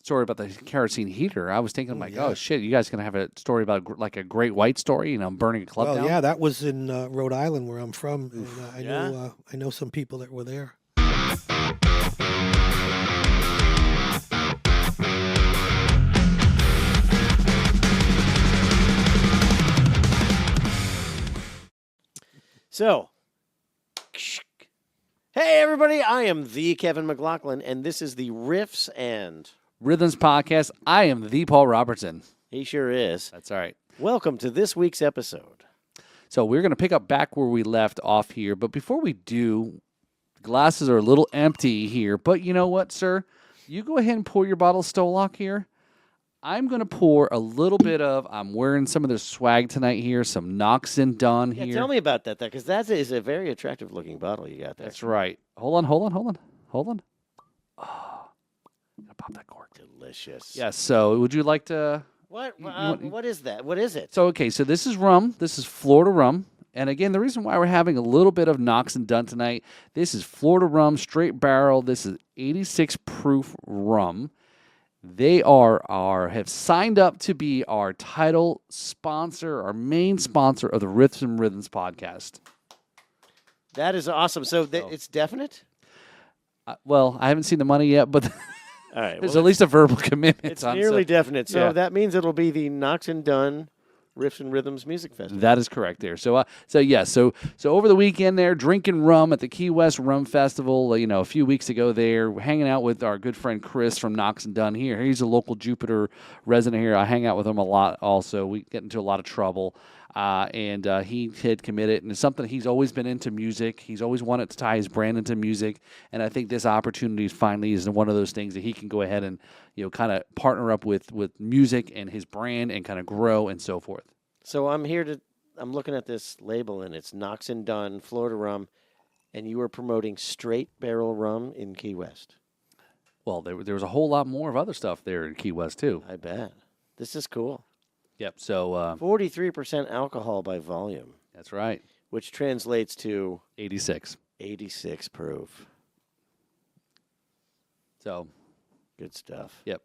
story about the kerosene heater, I was thinking, oh shit, you guys gonna have a story about like a great white story, burning a club down? Well, yeah, that was in Rhode Island, where I'm from, and Yeah? I know some people that were there. So, hey everybody, I am the Kevin McLaughlin, and this is the Riffs and Rhythms Podcast. I am the Paul Robertson. he sure is. That's all right. Welcome to this week's episode. So we're going to pick up back where we left off here. But before we do, glasses are a little empty here. But you know what, sir? You go ahead and pour your bottle of Stolock here. I'm going to pour a little bit of, I'm wearing some of the swag tonight here, some Knox and Dunn Yeah, here. tell me about that, because that is a very attractive looking bottle you got there. That's right. Hold on. Oh, I'm going to pop that cork. Delicious. Yes, so would you like to... What is that? What is it? So this is rum. This is Florida rum. And again, the reason why we're having a little bit of Knox and Dunn tonight, this is Florida rum, straight barrel. This is 86 proof rum. They have signed up to be our title sponsor, our main sponsor of the Riffs and Rhythms podcast. That is awesome. So it's definite? Well, I haven't seen the money yet, but All right. there's at least a verbal commitment. It's nearly definite. So yeah. that means it'll be the Knox and Dunn Riffs and Rhythms Music Festival. That is correct there. So over the weekend there, drinking rum at the Key West Rum Festival, a few weeks ago there, hanging out with our good friend Chris from Knox and Dunn here. He's a local Jupiter resident here. I hang out with him a lot also. We get into a lot of trouble. And he had committed, and it's something he's always been into music. He's always wanted to tie his brand into music, and I think this opportunity finally is one of those things that he can go ahead and kind of partner up with music and his brand and kind of grow and so forth. So I'm looking at this label, and it's Knox and Dunn Florida rum, and you are promoting straight barrel rum in Key West. Well, there was a whole lot more of other stuff there in Key West too. I bet. This is cool. Yep. So 43% alcohol by volume. That's right. Which translates to 86 proof. So good stuff. Yep.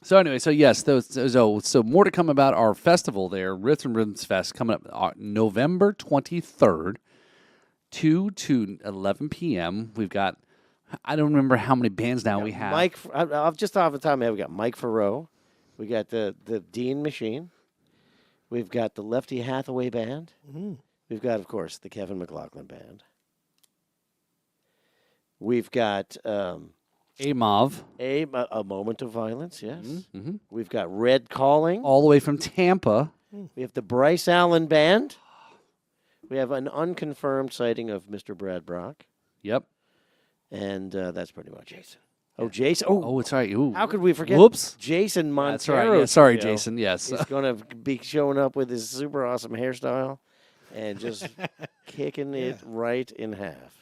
So anyway, so more to come about our festival there, Riffs and Rhythms Fest, coming up November 23rd, 2 to 11 p.m. We've got, I don't remember how many bands now we have. Mike, just off the top of my head, we got Mike Farrow. We got the Dean Machine. We've got the Lefty Hathaway Band. Mm-hmm. We've got, of course, the Kevin McLaughlin Band. We've got Amov. A Moment of Violence, yes. Mm-hmm. We've got Red Calling. All the way from Tampa. We have the Bryce Allyn Band. We have an unconfirmed sighting of Mr. Brad Brock. Yep. And that's pretty much Jason. Oh, Jason. Oh, it's right. Ooh. How could we forget Whoops. Jason Montero? That's right. Yeah, sorry, Jason. Yes. He's going to be showing up with his super awesome hairstyle and just kicking it right in half.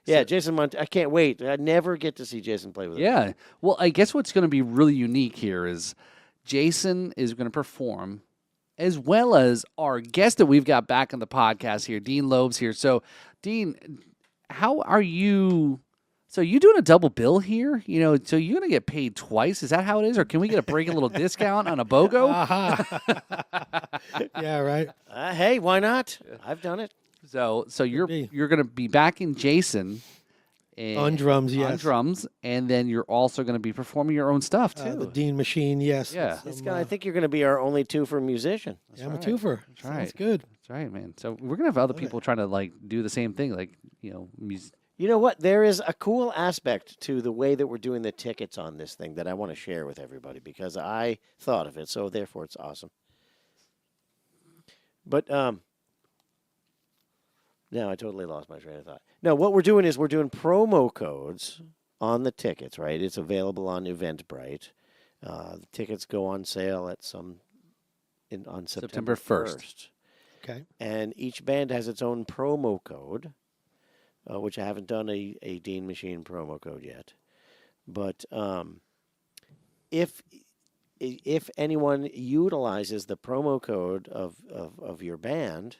Yeah, Jason Montero. I can't wait. I never get to see Jason play with him. Yeah. Well, I guess what's going to be really unique here is Jason is going to perform as well as our guest that we've got back on the podcast here, Dean Loeb's here. So, Dean, how are you... So you doing a double bill here? So you're going to get paid twice? Is that how it is? Or can we get a little discount on a BOGO? Yeah, right. Hey, why not? I've done it. So you're going to be backing Jason. On drums, yes. On drums, and then you're also going to be performing your own stuff, too. The Dean Machine, yes. Yeah. I think you're going to to be our only twofer musician. I'm a twofer. That's right. Sounds good. That's right, man. So we're going to have other people trying to, do the same thing, music. You know what? There is a cool aspect to the way that we're doing the tickets on this thing that I want to share with everybody because I thought of it, so therefore it's awesome. But now I totally lost my train of thought. No, what we're doing is we're doing promo codes on the tickets, right? It's available on Eventbrite. The tickets go on sale at on September 1st. Okay. And each band has its own promo code. Which I haven't done a Dean Machine promo code yet. But if anyone utilizes the promo code of your band,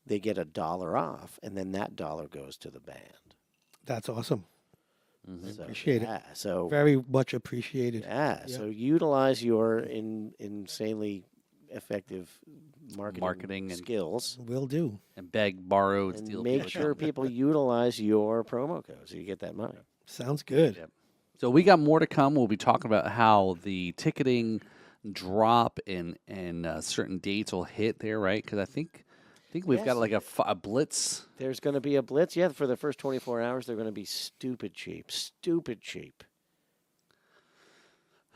they get $1 off, and then that dollar goes to the band. That's awesome. So, Appreciate it. yeah, so Very much appreciated. yeah, Yeah. so utilize your insanely effective marketing and skills Will do. and beg, borrow, and steal. make people's sure people utilize your promo code so you get that money. Sounds good. Yep. So we got more to come. We'll be talking about how the ticketing drop and certain dates will hit there, right? Because I think we've got Yes. like a blitz. There's going to be a blitz. Yeah, for the first 24 hours, they're going to be stupid cheap.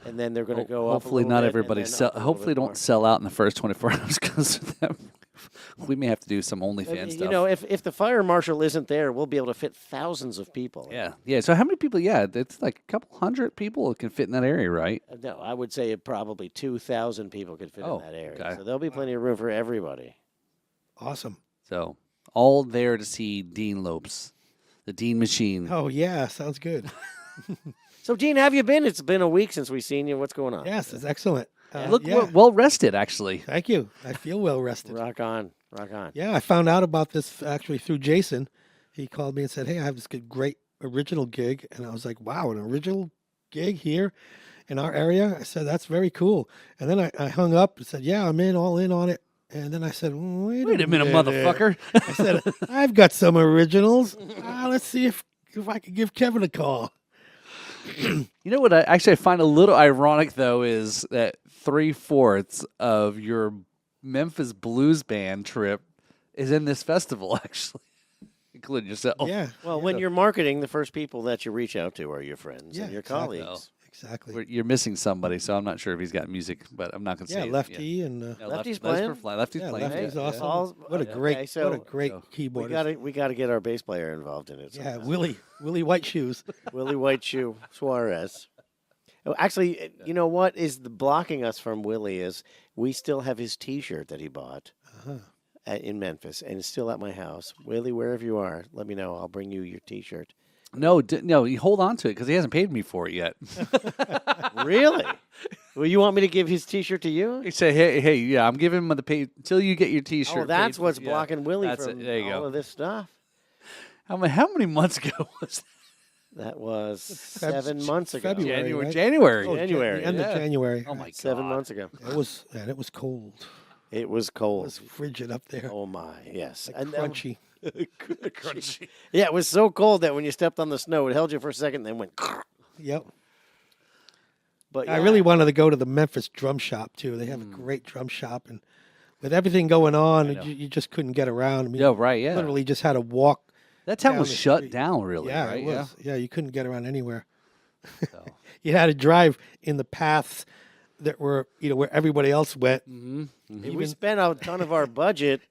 And then they're going to go up. Hopefully, a little not bit, everybody and then sell. up a little Hopefully, bit more. don't sell out in the first 24 hours because we may have to do some OnlyFans You stuff. know, if the fire marshal isn't there, we'll be able to fit thousands of people. Yeah. So how many people? Yeah, it's like a couple hundred people can fit in that area, right? No, I would say probably 2,000 people could fit Oh, in that area. okay. So there'll be plenty of room for everybody. Awesome. So all there to see Dean Lopes, the Dean Machine. Oh, yeah. Sounds good. So, Dean, how have you been? It's been a week since we've seen you. What's going on? Yes, it's excellent. Look, yeah. well rested actually. Thank you. I feel well rested. Rock on. Rock on. Yeah, I found out about this actually through Jason. He called me and said, "Hey, I have this great original gig," and I was like, "Wow, an original gig here in our area?" I said, "That's very cool." And then I hung up and said, "Yeah, I'm all in on it." And then I said, "Wait a minute, motherfucker." I said, "I've got some originals. Let's see if I could give Kevin a call." You know what I find a little ironic though is that 3/4 of your Memphis blues band trip is in this festival actually, including yourself. Yeah, Well, when you're marketing, the first people that you reach out to are your friends Yeah, and your exactly. colleagues. exactly. You're missing somebody, so I'm not sure if he's got music, but I'm not going to say Yeah, it. Lefty and No, Lefty's Lefty's playing? Lefty's yeah, playing. Lefty's yeah, awesome. yeah. All- What a okay, great, so what a great We keyboardist. got to get our bass player involved in it. Yeah, sometime. Willie White Shoes. Willie White Shoe Suarez. Oh, actually, you know what is blocking us from Willie is we still have his T-shirt that he bought in Memphis, and it's still at my house. Willie, wherever you are, let me know. I'll bring you your T-shirt. No, you hold on to it because he hasn't paid me for it yet. Really? Well, you want me to give his T-shirt to you? He say, hey, yeah, I'm giving him the pay until you get your T-shirt. Oh, that's paid for. what's Yeah, blocking Willie that's from it. There you all go. of this stuff. How many months ago was that? That was 7 months ago. February. January. right? January. Oh, January, the end yeah. of January. Oh my god. 7 months ago. It was cold. It was It cold. was frigid up there. Oh my, yes. Like crunchy. Crunchy. Yeah, it was so cold that when you stepped on the snow, it held you for a second, then went. Yep. But I yeah. really wanted to go to the Memphis drum shop too. They have a great drum shop, and with everything going on, know. you just couldn't get around. I mean, Yeah, right. Yeah. literally just had to walk. That town down was the shut street. down, really. Yeah, right? it was. Yeah, you couldn't get around anywhere. So. You had to drive in the paths that were, where everybody else went. We spent a ton of our budget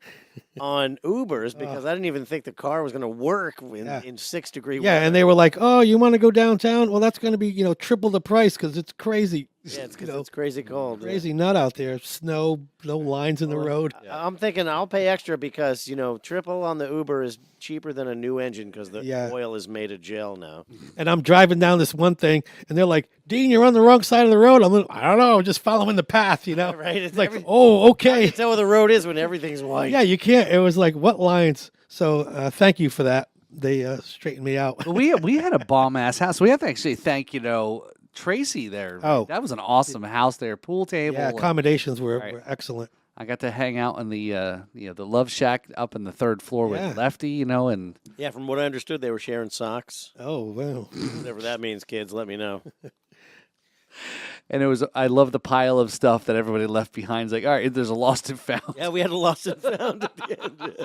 on Ubers because I didn't even think the car was going to work in 6-degree Yeah, weather. and they were like, "Oh, you want to go downtown? Well, that's going to be, triple the price because it's crazy. Yeah, it's 'cause it's crazy cold. yeah. Crazy nut out there. Snow, no lines in the road. I'm thinking I'll pay extra because, triple on the Uber is cheaper than a new engine because the Yeah. oil is made of gel now. And I'm driving down this one thing, and they're like, "Dean, you're on the wrong side of the road." I'm like, "I don't know, just following the path, Right? It's like, "Oh, okay." Tell where the road is when everything's white. Yeah, you can't. It was like, what lines? So thank you for that. They straightened me out. Well, we had a bomb ass house. We have to actually thank Tracy there. Oh. That was an awesome house there. Pool table. Yeah, and accommodations were, Right. were excellent. I got to hang out in the Love Shack up in the 3rd floor Yeah. with Lefty. And Yeah, from what I understood, they were sharing socks. Oh, well. Whatever that means, kids, let me know. I love the pile of stuff that everybody left behind. It's like, all right, there's a lost and found. Yeah, we had a lost and found at the end.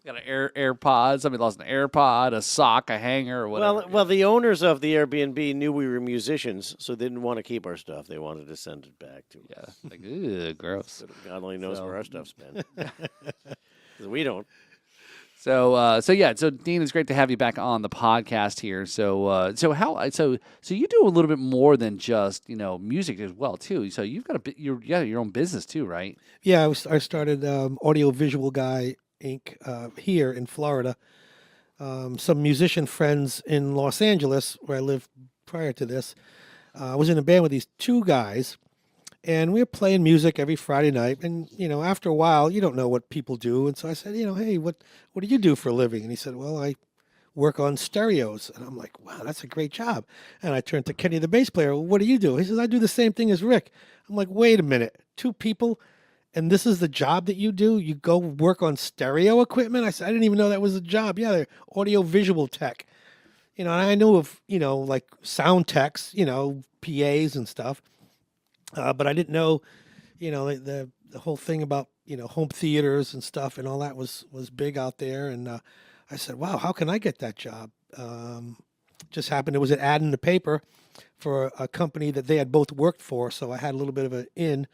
Got an AirPod. Somebody lost an AirPod, a sock, a hanger, or whatever. Well, the owners of the Airbnb knew we were musicians, so they didn't want to keep our stuff. They wanted to send it back to yeah, us. like, ugh, gross. God only knows So- where our stuff's been. 'Cause we don't. So Dean, it's great to have you back on the podcast here. So you do a little bit more than just music as well too. So you've got your own business too, right? Yeah, I started Audiovisual Guy Inc. Here in Florida. Some musician friends in Los Angeles, where I lived prior to this. I was in a band with these two guys, and we were playing music every Friday night. And after a while, you don't know what people do. And so I said, hey, what do you do for a living? And he said, well, I work on stereos. And I'm like, wow, that's a great job. And I turned to Kenny, the bass player. What do you do? He says, I do the same thing as Rick. I'm like, wait a minute, 2 people, and this is the job that you do? You go work on stereo equipment? I said, I didn't even know that was a job. Yeah, they're audio-visual tech. And I knew of, like sound techs, PAs and stuff. But I didn't know, the whole thing about, home theaters and stuff and all that was big out there. And I said, wow, how can I get that job? Just happened, there was an ad in the paper for a company that they had both worked for. So I had a little bit of an in.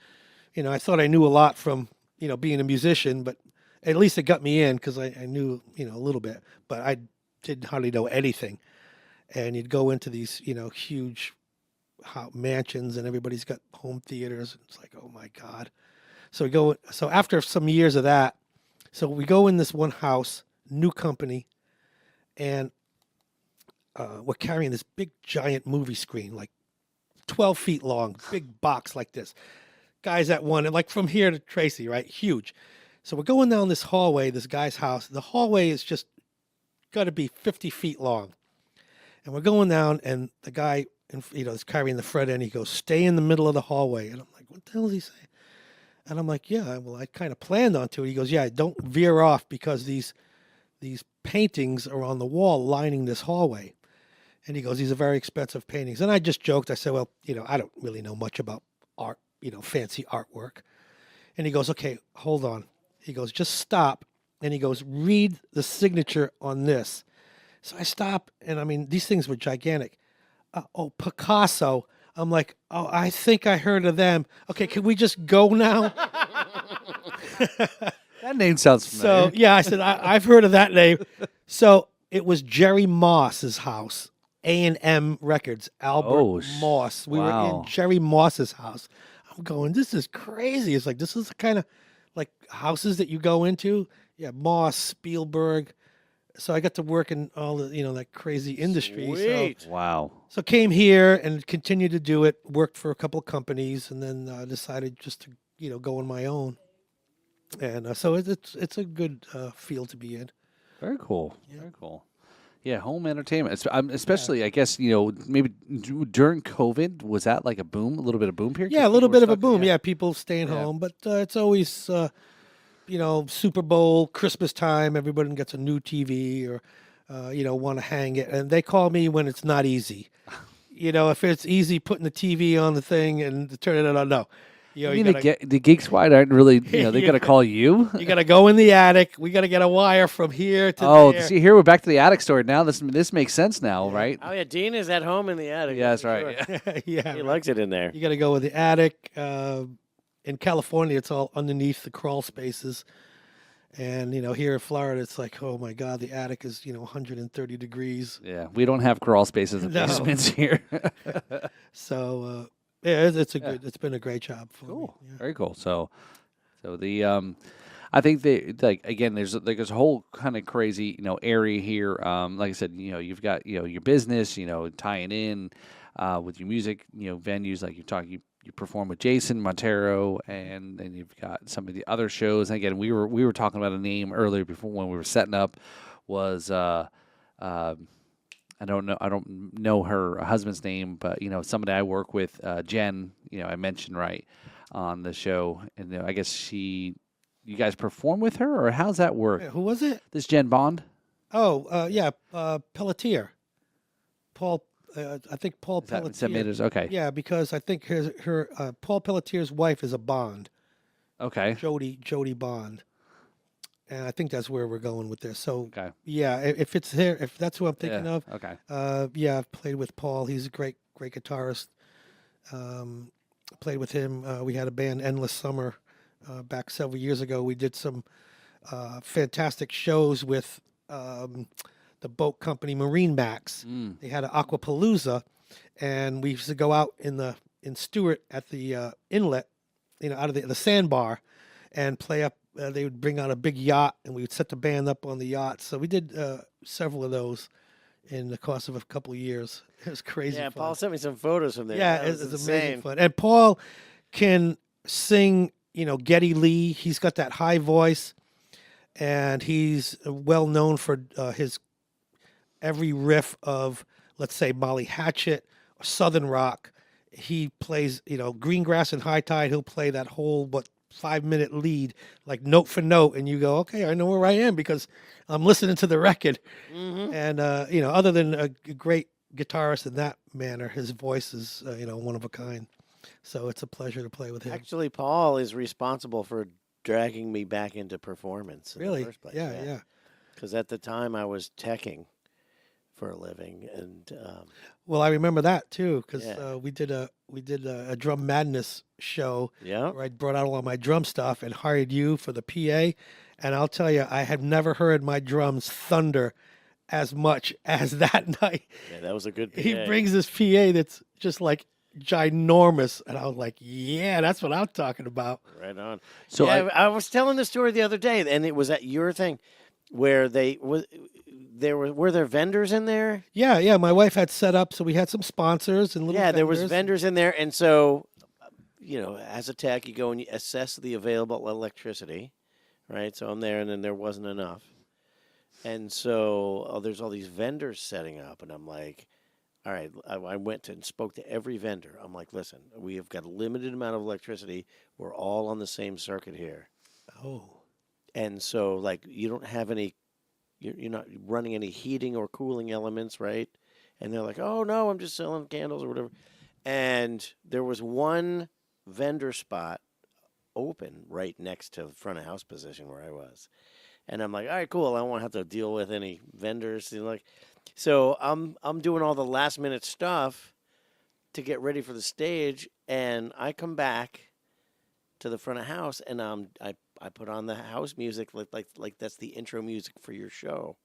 I thought I knew a lot from, being a musician, but at least it got me in because I knew, a little bit. But I didn't hardly know anything. And you'd go into these, huge mansions, and everybody's got home theaters. It's like, oh my God. So after some years of that, so we go in this one house, new company, and we're carrying this big giant movie screen, like 12 feet long, big box like this. Guys at one, and like from here to Tracy, right? Huge. So we're going down this hallway, this guy's house. The hallway is just got to be 50 feet long. And we're going down, and the guy, is carrying the front end. He goes, stay in the middle of the hallway. And I'm like, what the hell is he saying? And I'm like, yeah, well, I kind of planned on to. He goes, yeah, don't veer off because these paintings are on the wall lining this hallway. And he goes, these are very expensive paintings. And I just joked. I said, well, I don't really know much about art, fancy artwork. And he goes, okay, hold on. He goes, just stop. And he goes, read the signature on this. So I stop, and I mean, these things were gigantic. Oh, Picasso. I'm like, oh, I think I heard of them. Okay, can we just go now? That name sounds familiar. So, yeah, I said, I've heard of that name. So it was Jerry Moss's house, A&M Records, Albert Moss. We were in Jerry Moss's house. I'm going, this is crazy. It's like, this is the kind of like houses that you go into. Yeah, Moss, Spielberg. So I got to work in all the, that crazy industry. Sweet. So, Wow. so came here and continued to do it, worked for a couple of companies, and then decided just to, go on my own. And so it's a good field to be in. Very cool. Yeah. Very cool. Yeah, home entertainment. Especially, I guess, maybe during COVID, was that like a boom, a little bit of boom period? Yeah, a little bit of a boom. Yeah, people staying home. But it's always, Super Bowl, Christmas time, everybody gets a new TV or, want to hang it. And they call me when it's not easy. If it's easy putting the TV on the thing and turning it on, no. You gotta, the Geeks Wide aren't really, they got to call you? You got to go in the attic. We got to get a wire from here to there. See, here we're back to the attic story now. This makes sense now, right? Oh, yeah, Dean is at home in the attic. Yeah, that's right. Sure. Yeah. He likes it in there. You got to go with the attic. In California, it's all underneath the crawl spaces. And, here in Florida, it's like, oh, my God, the attic is, 130 degrees. Yeah, we don't have crawl spaces in basements here. So, it's been a great job for me. Yeah. Very cool. So the, I think again, there's a whole kind of crazy, area here. Like I said, you've got, your business, tying in, with your music, venues like you perform with Jason Montero, and then you've got some of the other shows. And again, we were talking about a name earlier before when we were setting up was I don't know her husband's name, but somebody I work with, Jen. I mentioned right on the show, and I guess you guys perform with her, or how's that work? Who was it? This Jen Bond. Oh, yeah, Pelletier. Paul. I think Paul Pelletier. Okay. Yeah, because I think her Paul Pelletier's wife is a Bond. Okay. Jody Bond. And I think that's where we're going with this. So, okay. Yeah, if it's there, if that's who I'm thinking of. Okay. Yeah, I've played with Paul. He's a great guitarist. Played with him. We had a band, Endless Summer, back several years ago. We did some fantastic shows with the boat company Marine Max. They had an Aquapalooza, and we used to go out in Stewart at the inlet, out of the sandbar, and play up. They would bring out a big yacht, and we would set the band up on the yacht. So we did several of those in the course of a couple of years. It was crazy. Yeah, fun. Paul sent me some photos from there. Yeah, it's amazing fun. And Paul can sing, Geddy Lee. He's got that high voice, and he's well known for his every riff of, let's say, Molly Hatchet or Southern rock. He plays, Greengrass and High Tide. He'll play that whole 5-minute lead, like note for note, and you go, okay, I know where I am because I'm listening to the record. And other than a great guitarist in that manner, his voice is one of a kind. So it's a pleasure to play with him. Actually, Paul is responsible for dragging me back into performance in Really? the first place. Yeah. Because at the time I was teching for a living, and Well, I remember that too because Yeah. we did a Drum Madness show yeah, where I brought out all of my drum stuff and hired you for the PA. And I'll tell you, I have never heard my drums thunder as much as that night. yeah, that was a good. He PA. brings this PA that's just like ginormous, and I was like, "Yeah, that's what I'm talking about." Right on. So So I was telling the story the other day, and it was at your thing where were there vendors in there? Yeah. My wife had set up, so we had some sponsors and little. Yeah, there was vendors. vendors in there, and so as a tech, you go and you assess the available electricity, right? So I'm there, and then there wasn't enough, and so there's all these vendors setting up, and I'm like, all right. I went and spoke to every vendor. I'm like, listen, we have got a limited amount of electricity. We're all on the same circuit here. Oh, And so, like, you don't have any, you're not running any heating or cooling elements, right? And they're like, oh, no, I'm just selling candles or whatever. And there was one vendor spot open right next to the front of house position where I was. And I'm like, all right, cool. I won't have to deal with any vendors. So I'm doing all the last minute stuff to get ready for the stage. And I come back to the front of house, and I put on the house music like that's the intro music for your show,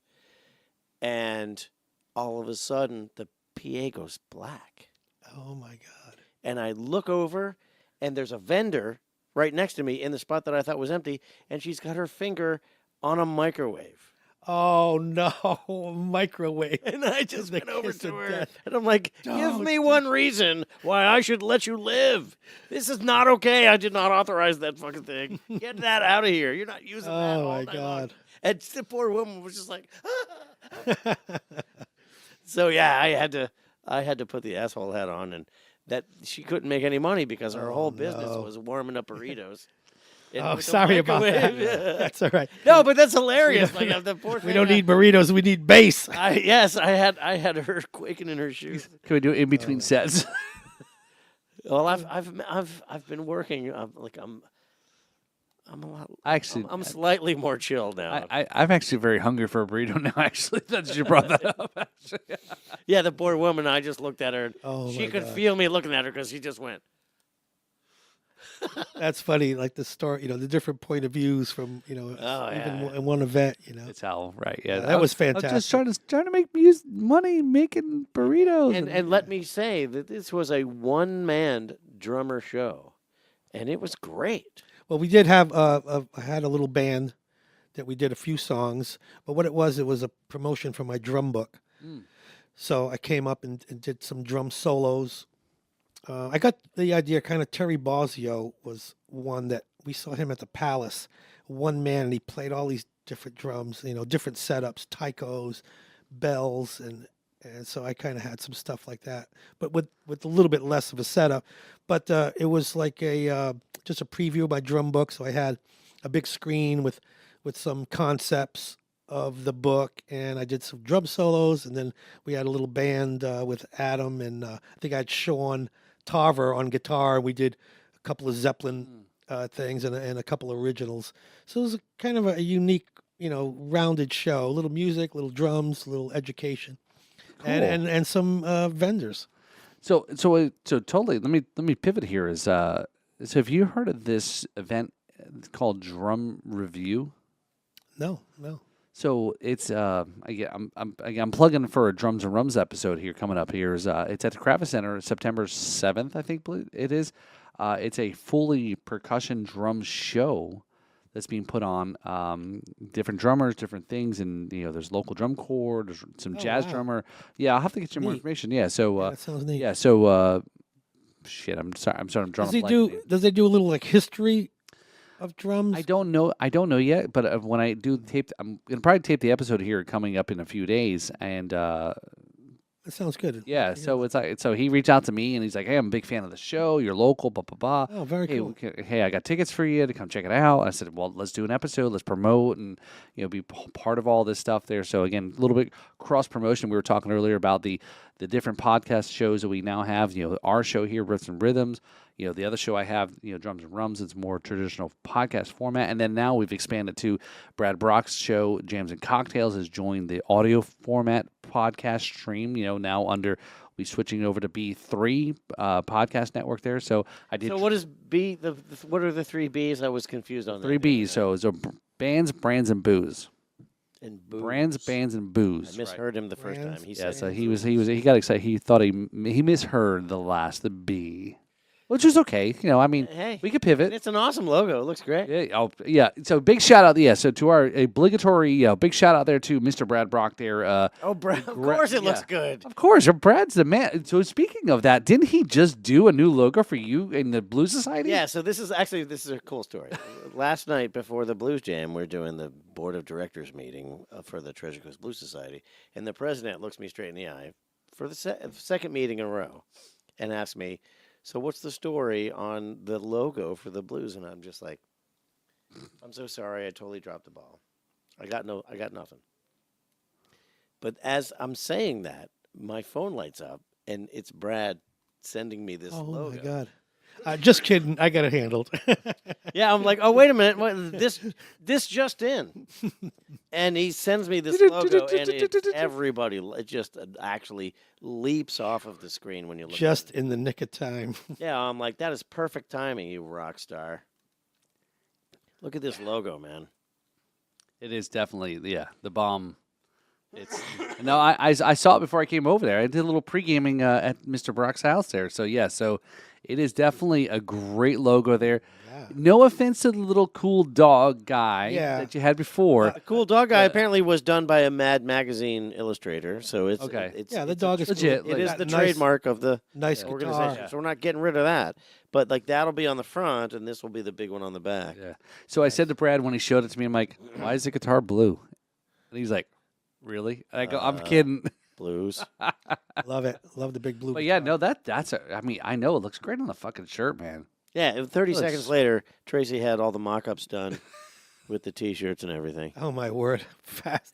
and all of a sudden the PA goes black, oh my God! and I look over, and there's a vendor right next to me in the spot that I thought was empty, and she's got her finger on a microwave. Oh no, microwave! And I just The went over kiss to of her, death. and I'm like, give Don't. me one reason why I should let you live. This is not okay. I did not authorize that fucking thing. Get that out of here. You're not using that Oh all my night long. God! And the poor woman was just like, so yeah, I had to put the asshole hat on, and that she couldn't make any money because her Oh, whole business no. was warming up burritos. And Oh, with the sorry about that. microwave. That's all right. No, but that's hilarious. Like the poor We thing, don't need burritos. We need bass. I had her quaking in her shoes. Can we do it in between sets? Well, I've been working. I'm a lot. Actually, I'm slightly more chill now. I'm actually very hungry for a burrito now. Actually, that you brought that up. Actually, Yeah, the poor woman. I just looked at her. And Oh, she my could God. feel me looking at her because she just went. That's funny. Like the story, the different point of views from Oh, even yeah. in one event. it's Hal, right? Yeah, That was I was just fantastic. trying to make money making burritos. And let me say that this was a one-man drummer show, and it was great. Well, we did have I had a little band that we did a few songs, but what it was a promotion for my drum book. So I came up and did some drum solos. I got the idea. Kind of Terry Bozzio was one that we saw him at the Palace, one man, and he played all these different drums, different setups, taikos, bells, and so I kind of had some stuff like that, but with a little bit less of a setup. But it was like just a preview of my drum book. So I had a big screen with some concepts of the book, and I did some drum solos, and then we had a little band with Adam, and I think I had Sean Tarver on guitar. We did a couple of Zeppelin things and a couple of originals. So it was kind of a unique, rounded show. A little music, little drums, little education, and some vendors. So totally. Let me pivot here. So have you heard of this event called Drum Review? No. So it's I'm plugging for a Drums and Rums episode here coming up here. It's at the Kravis Center, September 7th, I think it is. It's a fully percussion drum show that's being put on. Different drummers, different things, and there's local drum corps, there's some jazz wow. drummer. Yeah, I'll have to get you more Neat. information. Yeah, so That sounds neat. yeah, so shit, I'm sorry, I'm drawing a blank. Does they do a little like history of drums? I don't know. I don't know yet, but when I do tape, I'm gonna probably tape the episode here coming up in a few days, and That sounds good. yeah. So it's like so he reached out to me and he's like, "Hey, I'm a big fan of the show. You're local, blah blah blah. Oh, very Hey, cool. hey, I got tickets for you to come check it out." I said, "Well, let's do an episode. Let's promote and be part of all this stuff there." So again, a little bit cross promotion. We were talking earlier about the different podcast shows that we now have. Our show here, Riffs and Rhythms. The other show I have, Drums and Rums, it's more traditional podcast format. And then now we've expanded to Brad Brock's show, Jams and Cocktails, has joined the audio format podcast stream, now under, we switching over to B3 podcast network there. So I did. So what is B, what are the 3 Bs? I was confused on that. 3 Bs. So bands, brands, and booze. And booze. Brands, bands, and booze. I misheard him the first Brands, time. He Yeah, said so he got excited. He thought he misheard the B. Which is okay. I mean, Hey, we could pivot. it's an awesome logo. It looks great. Yeah, yeah. So big shout out, so to our obligatory, big shout out there to Mr. Brad Brock there. Brad, of course it looks good. Of course, Brad's the man. So speaking of that, didn't he just do a new logo for you in the Blues Society? Yeah, so this is a cool story. Last night before the Blues Jam, we're doing the board of directors meeting for the Treasure Coast Blues Society, and the president looks me straight in the eye for the second meeting in a row and asks me, "So what's the story on the logo for the Blues?" And I'm just like, "I'm so sorry, I totally dropped the ball. I got nothing." But as I'm saying that, my phone lights up, and it's Brad sending me this logo. Oh my God! Just kidding. I got it handled. Yeah, I'm like, oh, wait a minute. This just in. And he sends me this logo, and everybody, it just actually leaps off of the screen when you look Just at it. in the nick of time. Yeah, I'm like, that is perfect timing, you rock star. Look at this logo, man. It is definitely, the bomb. It's no, I saw it before I came over there. I did a little pre-gaming at Mr. Brock's house there. So, so it is definitely a great logo there. Yeah. No offense to the little cool dog guy that you had before. Cool Dog Guy apparently was done by a Mad Magazine illustrator, so it's Okay. The dog is legit. cool. It is That the nice, trademark of the nice organization, guitar. so we're not getting rid of that. But like that'll be on the front, and this will be the big one on the back. Yeah. So I said to Brad when he showed it to me, I'm like, "Why is the guitar blue?" And he's like, "Really?" And I go, "I'm kidding." Blues. Love it. Love the big blue. But yeah, guitar. no, that's I mean, I know it looks great on the fucking shirt, man. Yeah, and 30 Looks- seconds later, Tracy had all the mock-ups done with the T-shirts and everything. Oh my word! Fast.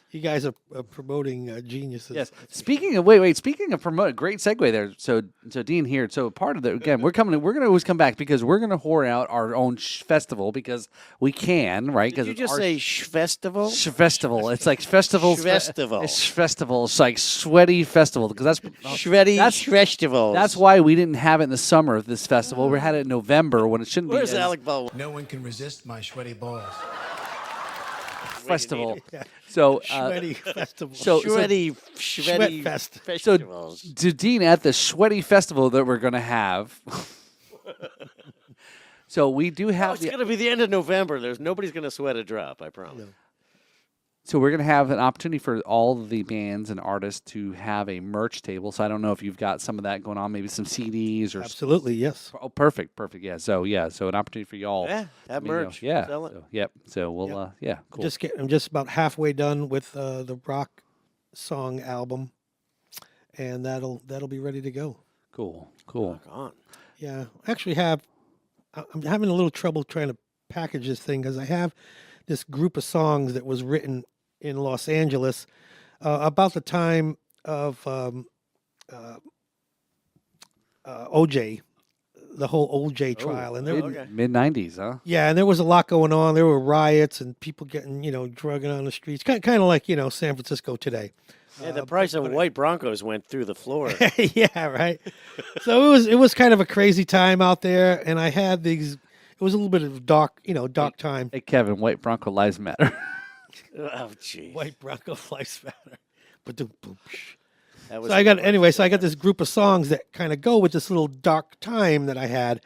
You guys are promoting geniuses. Yes. Speaking of promote, great segue there. So Dean here. So part of the again, we're going to always come back because we're going to whore out our own festival because we can, right? Did you just say festival? Festival? It's like festivals. Festival. It's festival. It's like sweaty festival because that's Festivals. That's why we didn't have it in the summer of this festival. We had it in November when it shouldn't Where's be. Alec Baldwin? No one can resist my sweaty balls. Festival. So Sweaty festival. Sweaty fest. festivals. to Dean at the sweaty festival that we're going to have. So we do have It's going to be the end of November. Nobody's going to sweat a drop, I promise. So we're going to have an opportunity for all of the bands and artists to have a merch table. So I don't know if you've got some of that going on, maybe some CDs or Absolutely, yes. Oh, perfect. Yeah. So an opportunity for y'all. Yeah, have merch. Yeah. Sell it. So, yep. So we'll cool. I'm just about halfway done with the rock song album, and that'll be ready to go. Cool. Rock on. Yeah, I actually I'm having a little trouble trying to package this thing because I have this group of songs that was written in Los Angeles about the time of OJ, the whole OJ trial, and there mid 90s, huh? yeah, and there was a lot going on. There were riots and people getting drugging on the streets, kind of like San Francisco today. Yeah, the price of white Broncos went through the floor. Yeah, right. So it was kind of a crazy time out there, and I had these. It was a little bit of dark time. Hey, Kevin, White Bronco Lives Matter. Oh, jeez. White Bronco Lives Matter. But That was so I got this group of songs that kind of go with this little dark time that I had.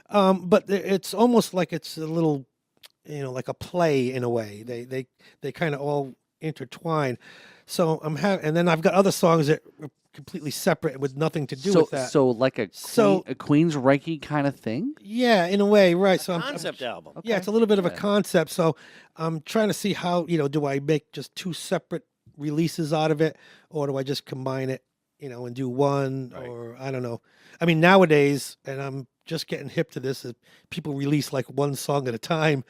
But it's almost like it's a little, like a play in a way. They kind of all intertwine. So and then I've got other songs that completely separate with nothing to do so with that. so like So- a Queen's Reiki kind of thing. Yeah, in a way, right. So I'm Concept album. yeah, it's a little bit of a Yeah. concept. So I'm trying to see how, do I make just two separate releases out of it, or do I just combine it, and do one, Right. or I don't know. I mean, nowadays, and I'm just getting hip to this, is people release like one song at a time,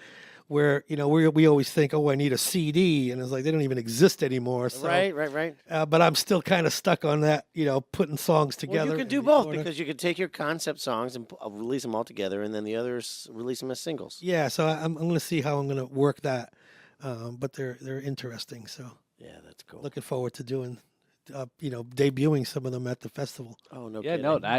where, we always think, oh, I need a CD, and it's like they don't even exist anymore. So, Right. but I'm still kind of stuck on that, putting songs together. Well, you can and do both recording. because you can take your concept songs and release them all together, and then the others release them as singles. Yeah, so I'm going to see how I'm going to work that, but they're interesting. So Yeah, that's cool. looking forward to doing, debuting some of them at the festival. Oh no, Yeah, kidding. no, I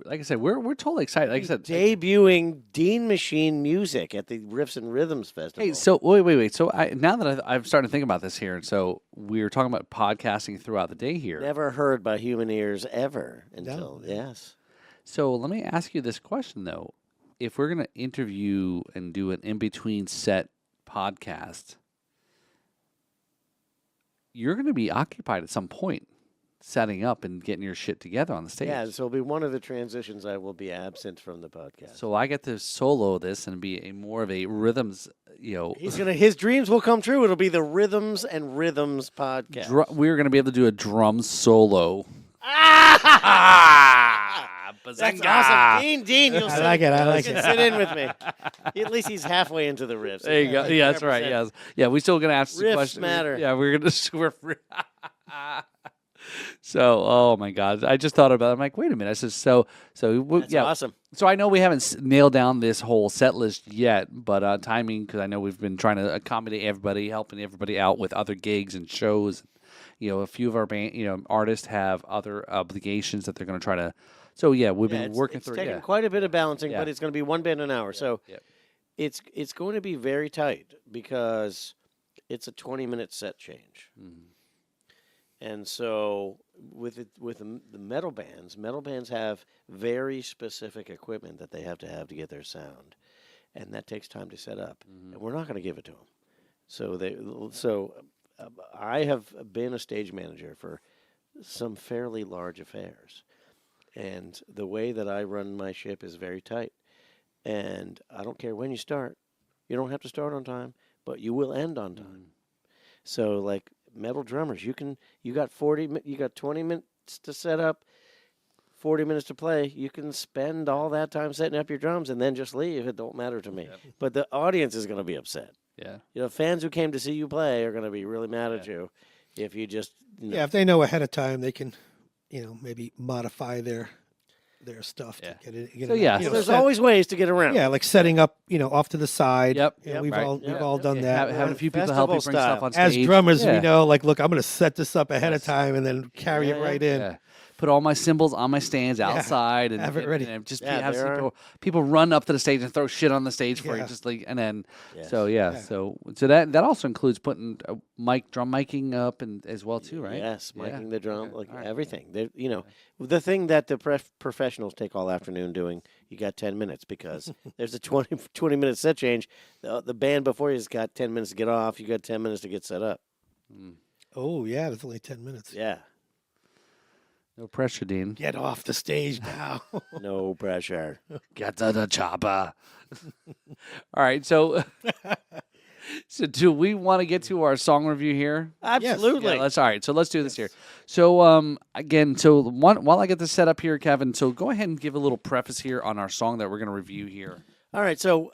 like I said, we're totally excited. Like I said, Debuting Dean Machine music at the Riffs and Rhythms Festival. hey, so wait. So now that I'm starting to think about this here, and so we were talking about podcasting throughout the day here. Never heard by human ears ever until yes. So let me ask you this question though: if we're going to interview and do an in between set podcast, you're going to be occupied at some point, setting up and getting your shit together on the stage. Yeah, so it'll be one of the transitions I will be absent from the podcast. So I get to solo this and be more of a rhythms, His dreams will come true. It'll be the Rhythms and Rhythms podcast. we're going to be able to do a drum solo. That's awesome. Dean, you'll I sit, like it, I like you it. can sit in with me. At least he's halfway into the riffs. There you go. Yeah, that's right. 100%. Yes. Yeah, we're still going to ask some Riffs questions. matter. Yeah, we're going to. So, oh my God, I just thought about it. I'm like, wait a minute. I said, That's yeah. awesome. So I know we haven't nailed down this whole set list yet, but timing, because I know we've been trying to accommodate everybody, helping everybody out with other gigs and shows. A few of our artists have other obligations that they're going to try to. So yeah, we've been working it's through. taking Yeah. quite a bit of balancing, Yeah. but it's going to be one band an hour. So Yep. it's going to be very tight because it's a 20-minute set change. Mhm. And so with the metal bands have very specific equipment that they have to get their sound, and that takes time to set up. Mhm. And we're not going to give it to them. So I have been a stage manager for some fairly large affairs, and the way that I run my ship is very tight. And I don't care when you start. You don't have to start on time, but you will end on time. So like metal drummers, you got 20 minutes to set up, 40 minutes to play. You can spend all that time setting up your drums and then just leave. It don't matter to me. Yep. But the audience is going to be upset. Yeah. Fans who came to see you play are going to be really mad at you if you just Yeah, if they know ahead of time, they can, maybe modify their stuff Yeah. to get So, it yeah, out. so there's always ways to get around. Yeah, like setting up, off to the side. Yep. We've Right. all done Yeah. that. Having a few people Festival help you bring stuff style. on As stage. drummers, Yeah. we know, like, look, I'm going to set this up ahead of Yes. time and then carry it Yeah, right in. Yeah. Put all my cymbals on my stands outside and have it ready. And just Yeah, have there are- people run up to the stage and throw shit on the stage for you, Yeah. just like and then Yes. so yeah, Yeah. so that also includes putting drum miking up and as well too, right? Yes, Yeah. miking the drum, Okay. like All right. everything. The thing that the professionals take all afternoon doing, you got 10 minutes because there's a 20-minute set change. The band before you's got 10 minutes to get off. You got 10 minutes to get set up. Oh, yeah, there's only 10 minutes. Yeah, No pressure, Dean. Get off the stage now. no pressure. Get to the chopper. All right, so so do we want to get to our song review here? Absolutely. Yeah, all right. So let's do this here. So again, while I get this set up here, Kevin, so go ahead and give a little preface here on our song that we're going to review here. All right, so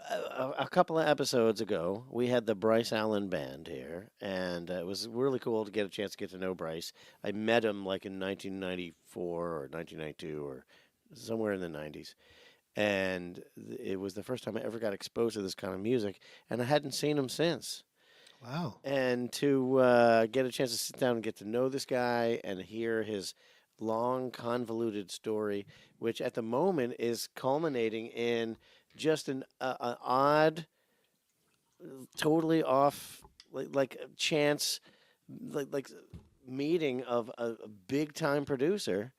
a couple of episodes ago, we had the Bryce Allyn Band here, and it was really cool to get a chance to get to know Bryce. I met him like in 1994 or 1992 or somewhere in the 90s, and it was the first time I ever got exposed to this kind of music, and I hadn't seen him since. Wow. And to get a chance to sit down and get to know this guy and hear his long, convoluted story, which at the moment is culminating in just an odd, totally off, like chance, like meeting of a big time producer.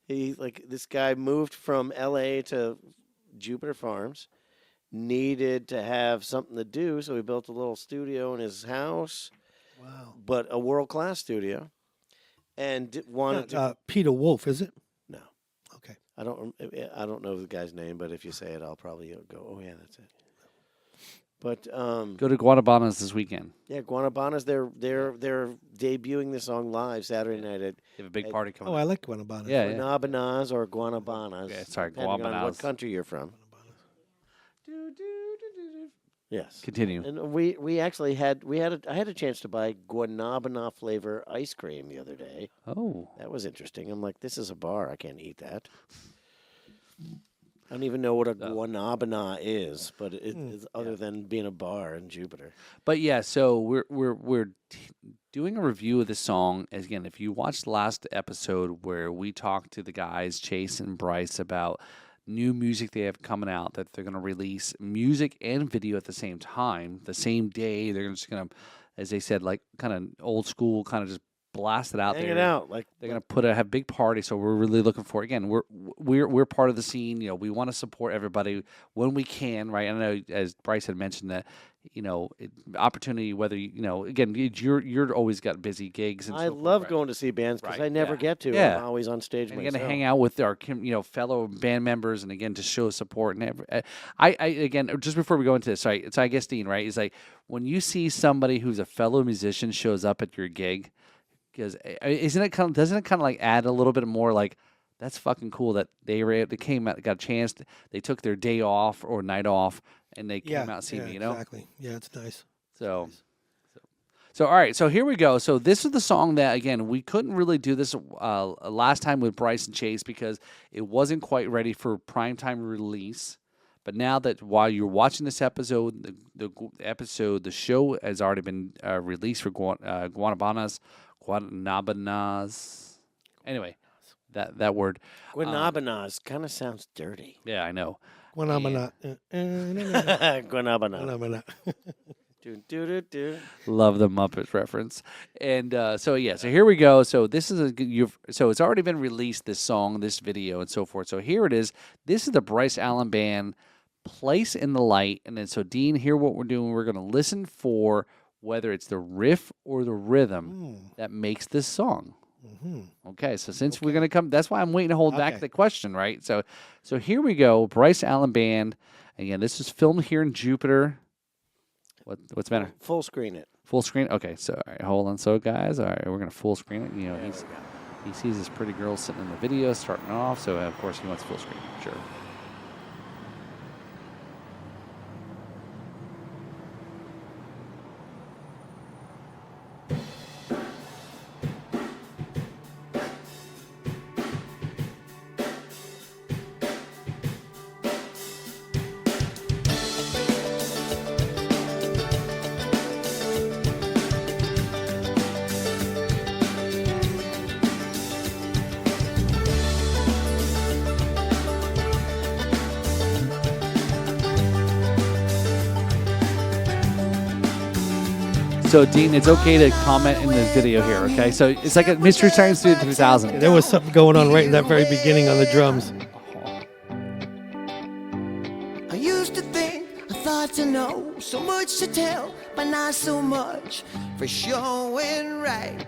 This guy moved from L.A. to Jupiter Farms, needed to have something to do, so he built a little studio in his house. Wow. But a world class studio. and wanted to. Peter Wolf, is it? No, Okay. I don't know the guy's name, but if you say it, I'll probably go. Oh yeah, that's it. But Go to Guanabanas this weekend. yeah, Guanabanas. They're debuting the song live Saturday night at They have a big party coming Oh, up. I like Guanabanas. Yeah, yeah. Guanabanas or Guanabanas. Okay, sorry, depending on what Guanabanas. country you're from. Yes. Continue. And we actually had I had a chance to buy Guanabana flavor ice cream the other day. Oh. That was interesting. I'm like, this is a bar. I can't eat that. I don't even know what a Guanabana is, but it is other than being a bar in Jupiter. But yeah, so we're doing a review of the song. Again, if you watched the last episode where we talked to the guys, Chase and Bryce, about new music they have coming out that they're going to release music and video at the same time, the same day. They're just going to, as they said, like kind of old school, kind of just blast it out Hang there. it out. Like They're going to have big party, so we're really looking for. Again, we're part of the scene. You know, we want to support everybody when we can, right? I know, as Bryce had mentioned, that opportunity. Whether again, you're always got busy gigs. And I so forth, love right? going to see bands because Right, I never yeah. get to. Yeah. I'm always on stage And myself. again, to hang out with our fellow band members, and again to show support. And I again, just before we go into this, sorry, so I guess Dean, right, is like when you see somebody who's a fellow musician shows up at your gig. Because doesn't it kind of like add a little bit more like that's fucking cool that they came out, got a chance, they took their day off or night off and they came out and see me, Exactly. Yeah, it's nice. So all right, so here we go. So this is the song that again we couldn't really do this last time with Bryce and Chase because it wasn't quite ready for primetime release. But now that while you're watching this episode, the show has already been released for Guanabanas. Anyway, that word. Guanabanas kind of sounds dirty. Yeah, I know. Guanabana. Guanabana. Do. Love the Muppets reference. And so here we go. So this is so it's already been released, this song, this video, and so forth. So here it is. This is the Bryce Allyn Band, Place in the Light. And then so Dean, here what we're doing, we're going to listen for whether it's the riff or the rhythm that makes this song. Mm-hmm. Okay, so since we're going to come, that's why I'm waiting to hold back the question, right? So here we go, Bryce Allyn Band. Again, this is filmed here in Jupiter. What's the matter? Full screen it. Full screen? Okay, so all right, hold on. So guys, all right, we're going to full screen it. He sees this pretty girl sitting in the video starting off, so of course he wants full screen. Sure. So, Dean, it's okay to comment in this video here, okay? So, it's like a Mystery Science Theater 2000. There was something going on right in that very beginning on the drums. I used to think, I thought to know so much to tell, but not so much for showing right.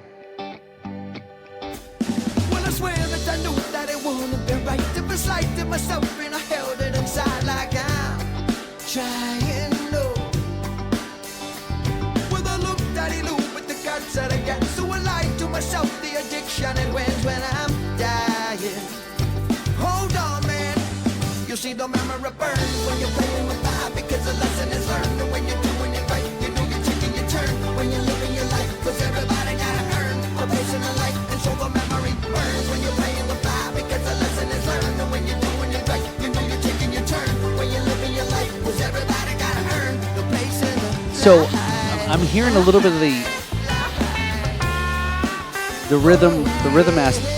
Well, I swear that I knew that it wouldn't be right to be slight to myself, and I held it inside like I'm trying to. With a look that he knew with the guts that I got, so I lied to myself, the addiction it wins when I'm dying. Hold on, man. You see the memory burns when you're playing with fire, because the lesson is learned. And when you're doing it right, you know you're taking your turn. When you're living your life, cause everybody gotta earn a place in the light. And so the memory burns when you're playing with fire, because the lesson is learned. And when you're doing it right, you know you're taking your turn. When you're living your life, cause everybody gotta earn the place in the So, I'm hearing a little bit of the rhythm aspect.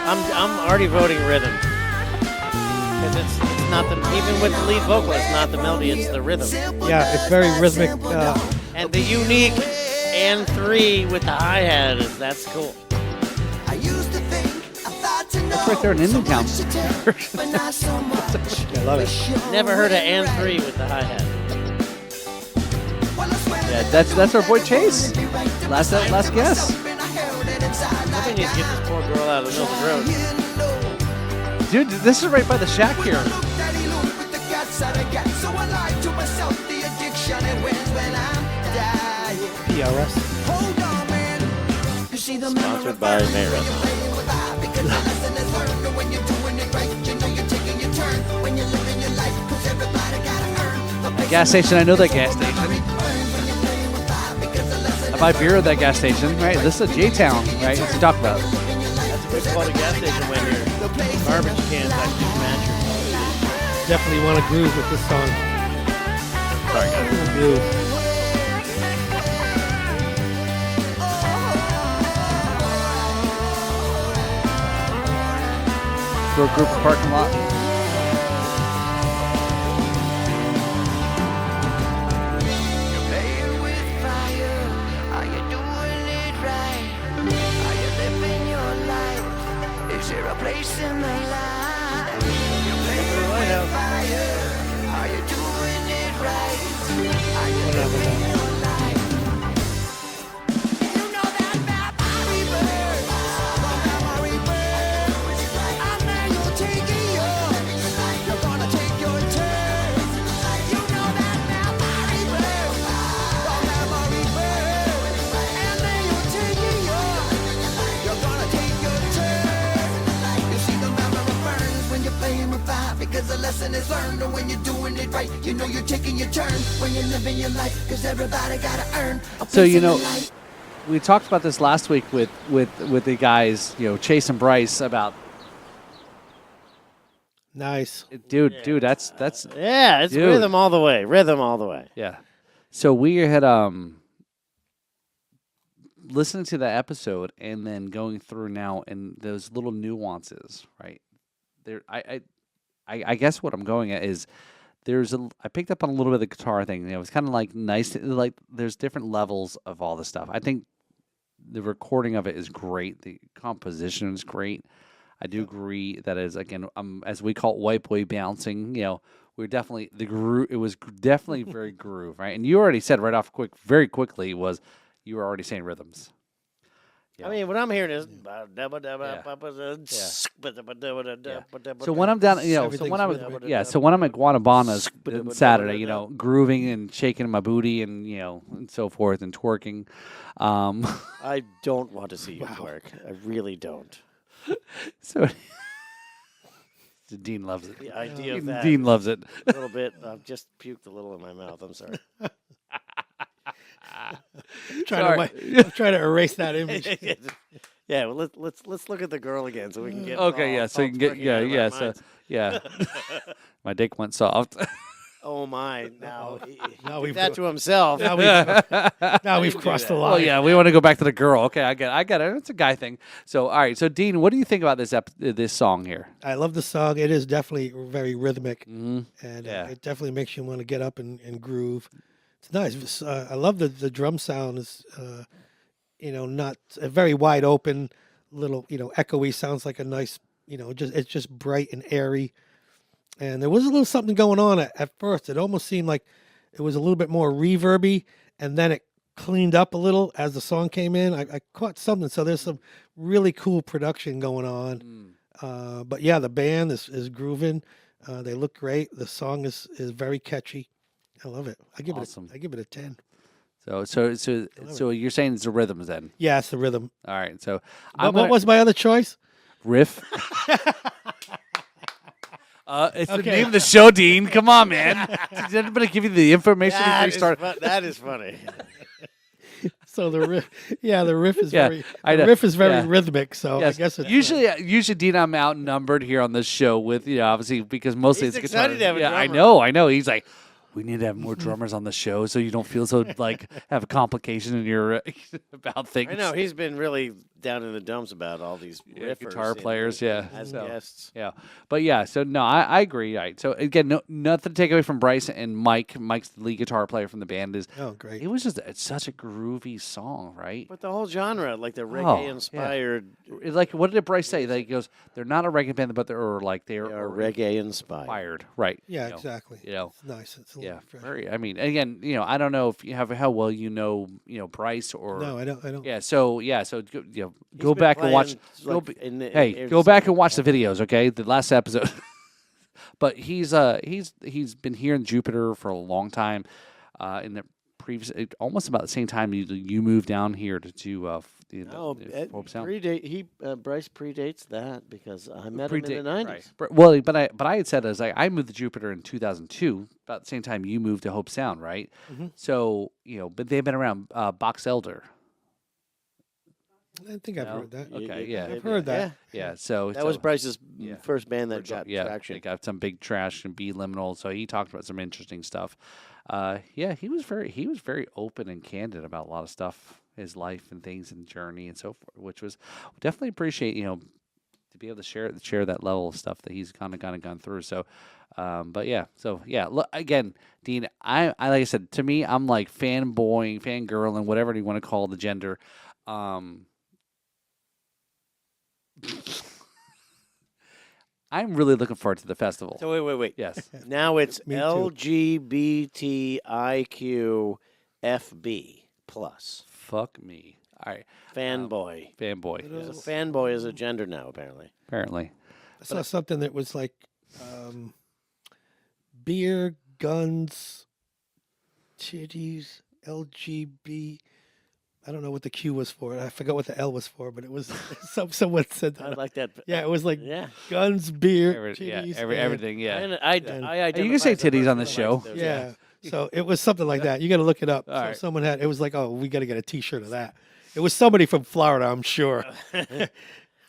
I'm already voting rhythm. Because it's not even with the lead vocal, it's not the melody, it's the rhythm. Yeah, it's very rhythmic. And the unique and 3 with the hi-hat, that's cool. I used to think, I thought to know. That's right there in so Indian much to tell, but not so much. I love it. Never heard of and 3 with the hi-hat. Yeah, that's our boy Chase. Last guess. We need to get this poor girl out of the middle of the road. Dude, this is right by the shack here. PRS. Sponsored by Mayra. That gas station, I know that gas station. I buy beer at that gas station, right? This is a J-Town, right? What's he talk about? That's a good spot at gas station when your garbage cans actually match your Definitely want to groove with this song. Sorry, guys. Groove. For a group of parking lot. Place in my life. You're playing with fire. Are you doing it right? Are you living your life? You know that memory burns. Memory burns. And then you're taking yours. You're gonna take your turn. You know that memory burns. Memory burns. And then you're taking yours. You're gonna take your turn. Because the lesson is learned, and when you're doing it right, you know you're taking your turn. When you're living your life, because everybody gotta earn. So, you know, we talked about this last week with the guys, you know, Chase and Bryce about. Nice. Dude, that's Yeah, it's Dude. rhythm all the way. Rhythm all the way. yeah. So we had listening to that episode and then going through now and those little nuances, right? There, I guess what I'm going at is I picked up on a little bit of the guitar thing. You know, it's kind of like nice, like there's different levels of all the stuff. I think the recording of it is great. The composition is great. I do agree that is, again, as we call it, white boy bouncing. You know, we're definitely the groove. It was definitely very groove, right? And you already said right off very quickly you were already saying rhythms. Yeah. I mean, what I'm hearing is. So when I'm down, you know, so when I'm at Guanabanas on Saturday, you know, grooving and shaking my booty and you know and so forth and twerking. I don't want to see you twerk. I really don't. So Dean loves it. The idea of that. Dean loves it. A little bit. I've just puked a little in my mouth. I'm sorry. I'm trying to erase that image. Yeah, well, let's look at the girl again so we can get. Okay, yeah, so you can get so my dick went soft. Oh my! Now we've that to himself. Now we've crossed the line. Oh yeah, we want to go back to the girl. Okay, I get it. It's a guy thing. So all right, so Dean, what do you think about this song here? I love the song. It is definitely very rhythmic, and Yeah. it definitely makes you want to get up and groove. It's nice. I love the drum sound is, not a very wide open, little, echoey. Sounds like a nice, it's just bright and airy. And there was a little something going on at first. It almost seemed like it was a little bit more reverby, and then it cleaned up a little as the song came in. I caught something. So there's some really cool production going on. But yeah, the band is grooving. They look great. The song is very catchy. I love it. I give it a 10. So you're saying it's the rhythms then? Yeah, it's the rhythm. All right. So What was my other choice? Riff. It's the name of the show, Dean. Come on, man. Did anybody give you the information before you start? That is funny. So the riff, the riff is Yeah, very rhythmic. So Yes. I guess it's Usually, Dean, I'm outnumbered here on this show with obviously because mostly He's it's guitar. excited to have a I drummer. know. He's like, we need to have more drummers on the show so you don't feel so like have a complication in your about things. I know he's been really down in the dumps about all these riffers, guitar players, as So, guests. Yeah, but yeah, so no, I agree. Right, so again, nothing to take away from Bryce and Mike. Mike's the lead guitar player from the band. great. It was just it's such a groovy song, right? But the whole genre, like the reggae-inspired, Like, what did Bryce say? Like, he goes, they're not a reggae band, but they're reggae-inspired. inspired, right? Yeah, You know, exactly. You know, It's nice. It's a Yeah, impression. very. I mean, again, I don't know if you have how well Bryce or No, I don't. yeah. So go, go been back and watch. playing, Go, like, in the hey, areas go back and of watch the California. videos. Okay, the last episode. But he's been here in Jupiter for a long time. In the previous, almost about the same time you moved down here Oh, Hope Sound. Bryce predates that because I met him in Predate- the 90s. right. Well, but I had said as I moved to Jupiter in 2002, about the same time you moved to Hope Sound, right? Mhm. So but they've been around. Box Elder. I think I've No? heard that. Okay, yeah. I've heard that. Yeah, so That was Bryce's yeah. first band that got yeah, traction. they got some big trash and B liminal. So he talked about some interesting stuff. Yeah, he was very open and candid about a lot of stuff, his life and things and journey and so forth, which was definitely appreciate to be able to share that level of stuff that he's kind of gone through. So, but yeah, look, again, Dean, I like I said, to me, I'm like fanboying, fangirling, whatever you want to call the gender. I'm really looking forward to the festival. So wait. Yes. Now it's Me too. LGBTIQFB plus. Fuck me. All right. Fanboy. Fanboy. Because a fanboy is a gender now, apparently. Apparently. I saw something that was like beer, guns, titties, LGB. I don't know what the Q was for. I forgot what the L was for, but it was someone said I that. like that. Yeah, it was like Yeah. guns, beer, Yeah, titties. and- everything. Yeah. I You can identify say as a titties person on this that show. likes those, Yeah. So it was something like that. You got to look it up. All So right. someone had. It was like, oh, we got to get a T-shirt of that. It was somebody from Florida, I'm sure.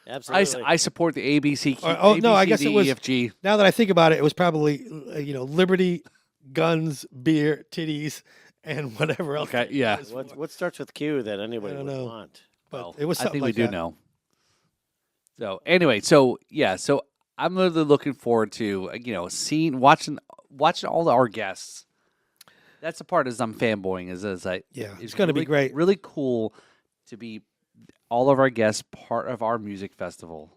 Absolutely. I support the ABC. No, I guess it was- EFG. Now that I think about it, it was probably liberty, guns, beer, titties, and whatever else. Okay, yeah. What starts with Q that anybody I don't would know. want? But Well, it was I something think like we do that. know. So anyway, so I'm really looking forward to seeing watching all our guests. That's the part as I'm fanboying is Yeah, it's gonna be really- great. Really cool to be all of our guests part of our music festival.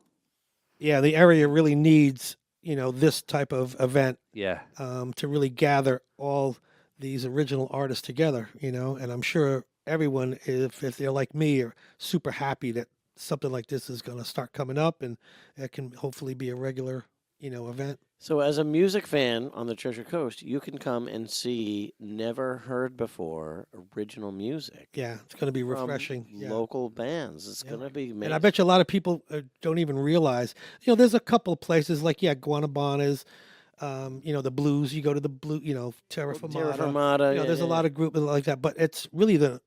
Yeah, the area really needs this type of event Yeah. to really gather all these original artists together. And I'm sure everyone, if they're like me, are super happy that something like this is going to start coming up, and it can hopefully be a regular event. So, as a music fan on the Treasure Coast, you can come and see never heard before original music. Yeah, it's going to be from refreshing. Yeah. Local bands. It's Yeah. going to be amazing. And I bet you a lot of people don't even realize, there's a couple of places like, Guanabanas, the blues, you go to the blue, Terra Terra Firmata. Firmata. There's a lot of groups like that, but it's really the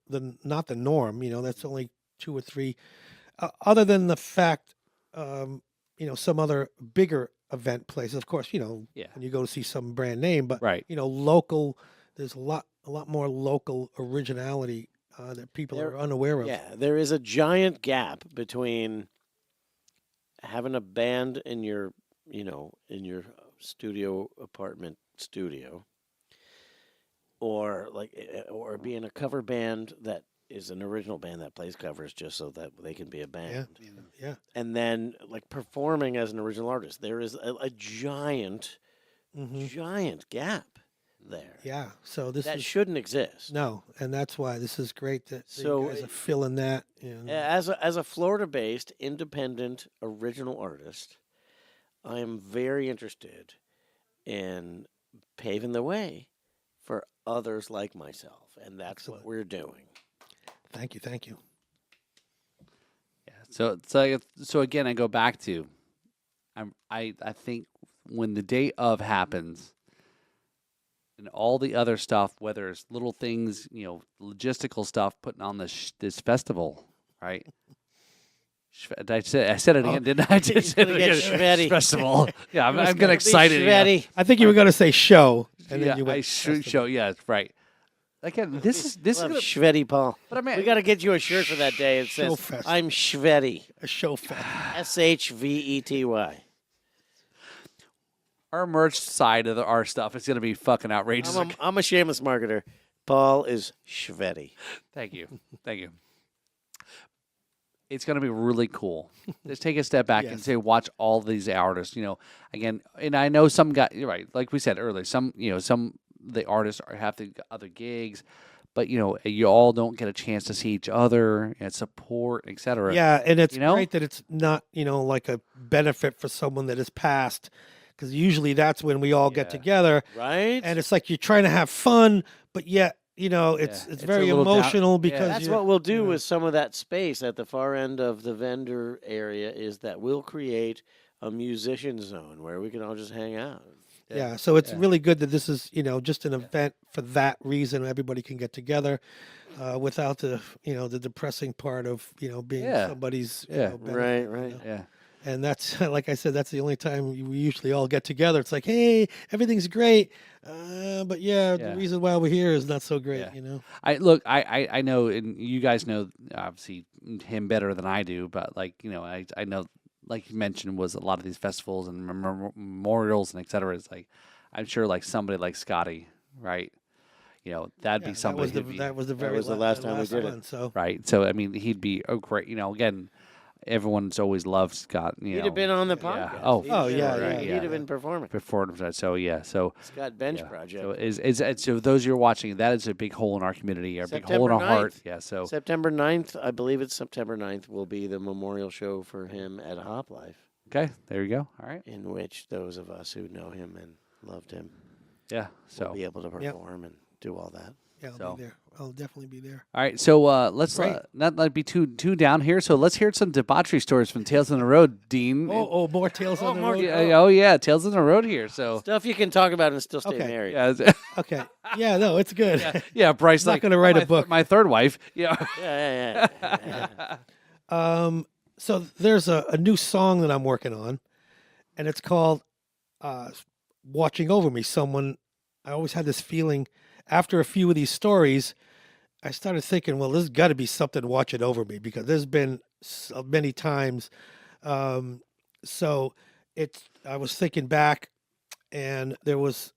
not the norm. That's only 2 or 3. Other than the fact, some other bigger event places, of course, Yeah. when you go to see some brand name, but Right. local, there's a lot more local originality that people There- are unaware of. Yeah, there is a giant gap between having a band in your, in your apartment studio, or being a cover band that is an original band that plays covers just so that they can be a band. Yeah. And then performing as an original artist. There is a giant, Mhm. giant gap there. Yeah. So this That is shouldn't exist. no, and that's why this is great that So you guys are filling that. And As a Florida-based independent original artist, I am very interested in paving the way for others like myself, and that's Excellent. what we're doing. thank you. Yeah. So again, I go back to, I think when the day of happens, and all the other stuff, whether it's little things, logistical stuff, putting on this festival, right? I said it again, didn't I? I just said it gonna get again. shreddy. Festival. Yeah, I'm It's getting gonna be excited. shreddy. I think you were going to say show, and Yeah, then you went I should festival. show. Yeah, right. Again, this is Love gonna, Shveddy, Paul. but I mean, We got to get you a shirt for that day. It says, Showfest. "I'm Shveddy." a show fest. SHVETY. our merch side of our stuff is gonna be fucking outrageous. I'm a shameless marketer. Paul is Shveddy. Thank you. It's going to be really cool. Just take a step back and Yes. say, watch all these artists. Again, and I know some guys. You're right, like we said earlier, some the artists have the other gigs, but you all don't get a chance to see each other and support, etc. Yeah, and it's You know? great that it's not, like a benefit for someone that has passed, because usually that's when we all get Yeah. together, Right? and it's like you're trying to have fun, but yet, it's It's a very little down- emotional yeah. because That's you're- what we'll do you know. with some of that space at the far end of the vendor area is that we'll create a musician zone where we can all just hang out. Yeah, so it's Yeah. really good that this is, just an event for that reason. Everybody can get together without the, the depressing part of, being Yeah. somebody's, Yeah. Right, right. Yeah. And that's, like I said, that's the only time we usually all get together. It's like, hey, everything's great, but Yeah. the reason why we're here is not so great, Yeah. I know, and you guys know obviously him better than I do, but I know, like you mentioned, was a lot of these festivals and memorials and et cetera. It's like, I'm sure like somebody like Scotty, right? That'd be somebody that was the very was the last time we last did it. one, so right. So I mean, he'd be a great. Again, everyone's always loved Scott. He'd have been on the Yeah. podcast. Oh, He'd have been- yeah, right, yeah, He'd have been performing. before that. So yeah. So Scott Bench yeah. Project. So those you're watching, that is a big hole in our community, a big hole in September our heart. 9th. Yeah. So September 9th, I believe it's September 9th, will be the memorial show for him at Hop Life, okay, there you go. All right. in which those of us who know him and loved him Yeah. So will be able to perform and do all that. yeah, I'll So. be there. I'll definitely be there. all right. So let's Great. not like be too down here. So let's hear some debauchery stories from Tales on the Road, Dean. Oh, more Tales on the Road. Yeah, Tales on the Road here. So Stuff you can talk about and still stay Okay. married. yeah, Okay. Yeah, no, it's good. yeah. Bryce, not like gonna write a my book. My third wife. Yeah. Yeah. So there's a new song that I'm working on, and it's called "Watching Over Me." I always had this feeling after a few of these stories, I started thinking, well, there's got to be something watching over me, because there's been many times. So I was thinking back, and there was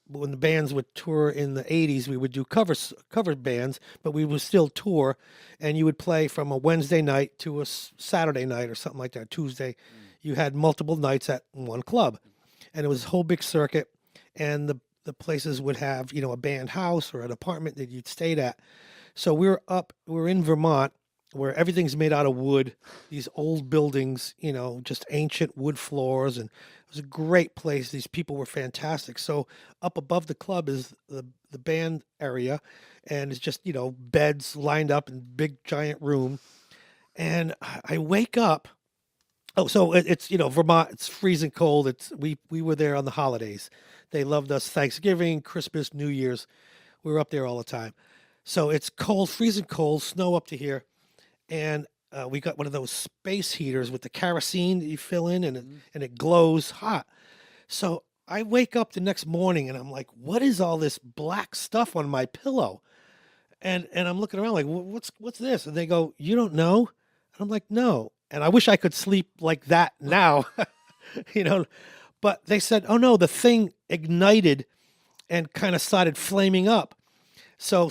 when the bands would tour in the 80s, we would do cover bands, but we would still tour, and you would play from a Wednesday night to a Saturday night or something like that, Tuesday. You had multiple nights at one club, and it was a whole big circuit, and the places would have, a band house or an apartment that you'd stayed at. So we're in Vermont, where everything's made out of wood, these old buildings, just ancient wood floors, and it was a great place. These people were fantastic. So up above the club is the band area, and it's just, beds lined up in big giant room. And I wake up. Oh, so it's, Vermont, it's freezing cold. We were there on the holidays. They loved us Thanksgiving, Christmas, New Year's. We were up there all the time. So it's cold, freezing cold, snow up to here. And we got one of those space heaters with the kerosene that you fill in, and it glows hot. So I wake up the next morning and I'm like, what is all this black stuff on my pillow? And I'm looking around like, what's this? And they go, you don't know? And I'm like, no. And I wish I could sleep like that now, But they said, oh no, the thing ignited and kind of started flaming up. So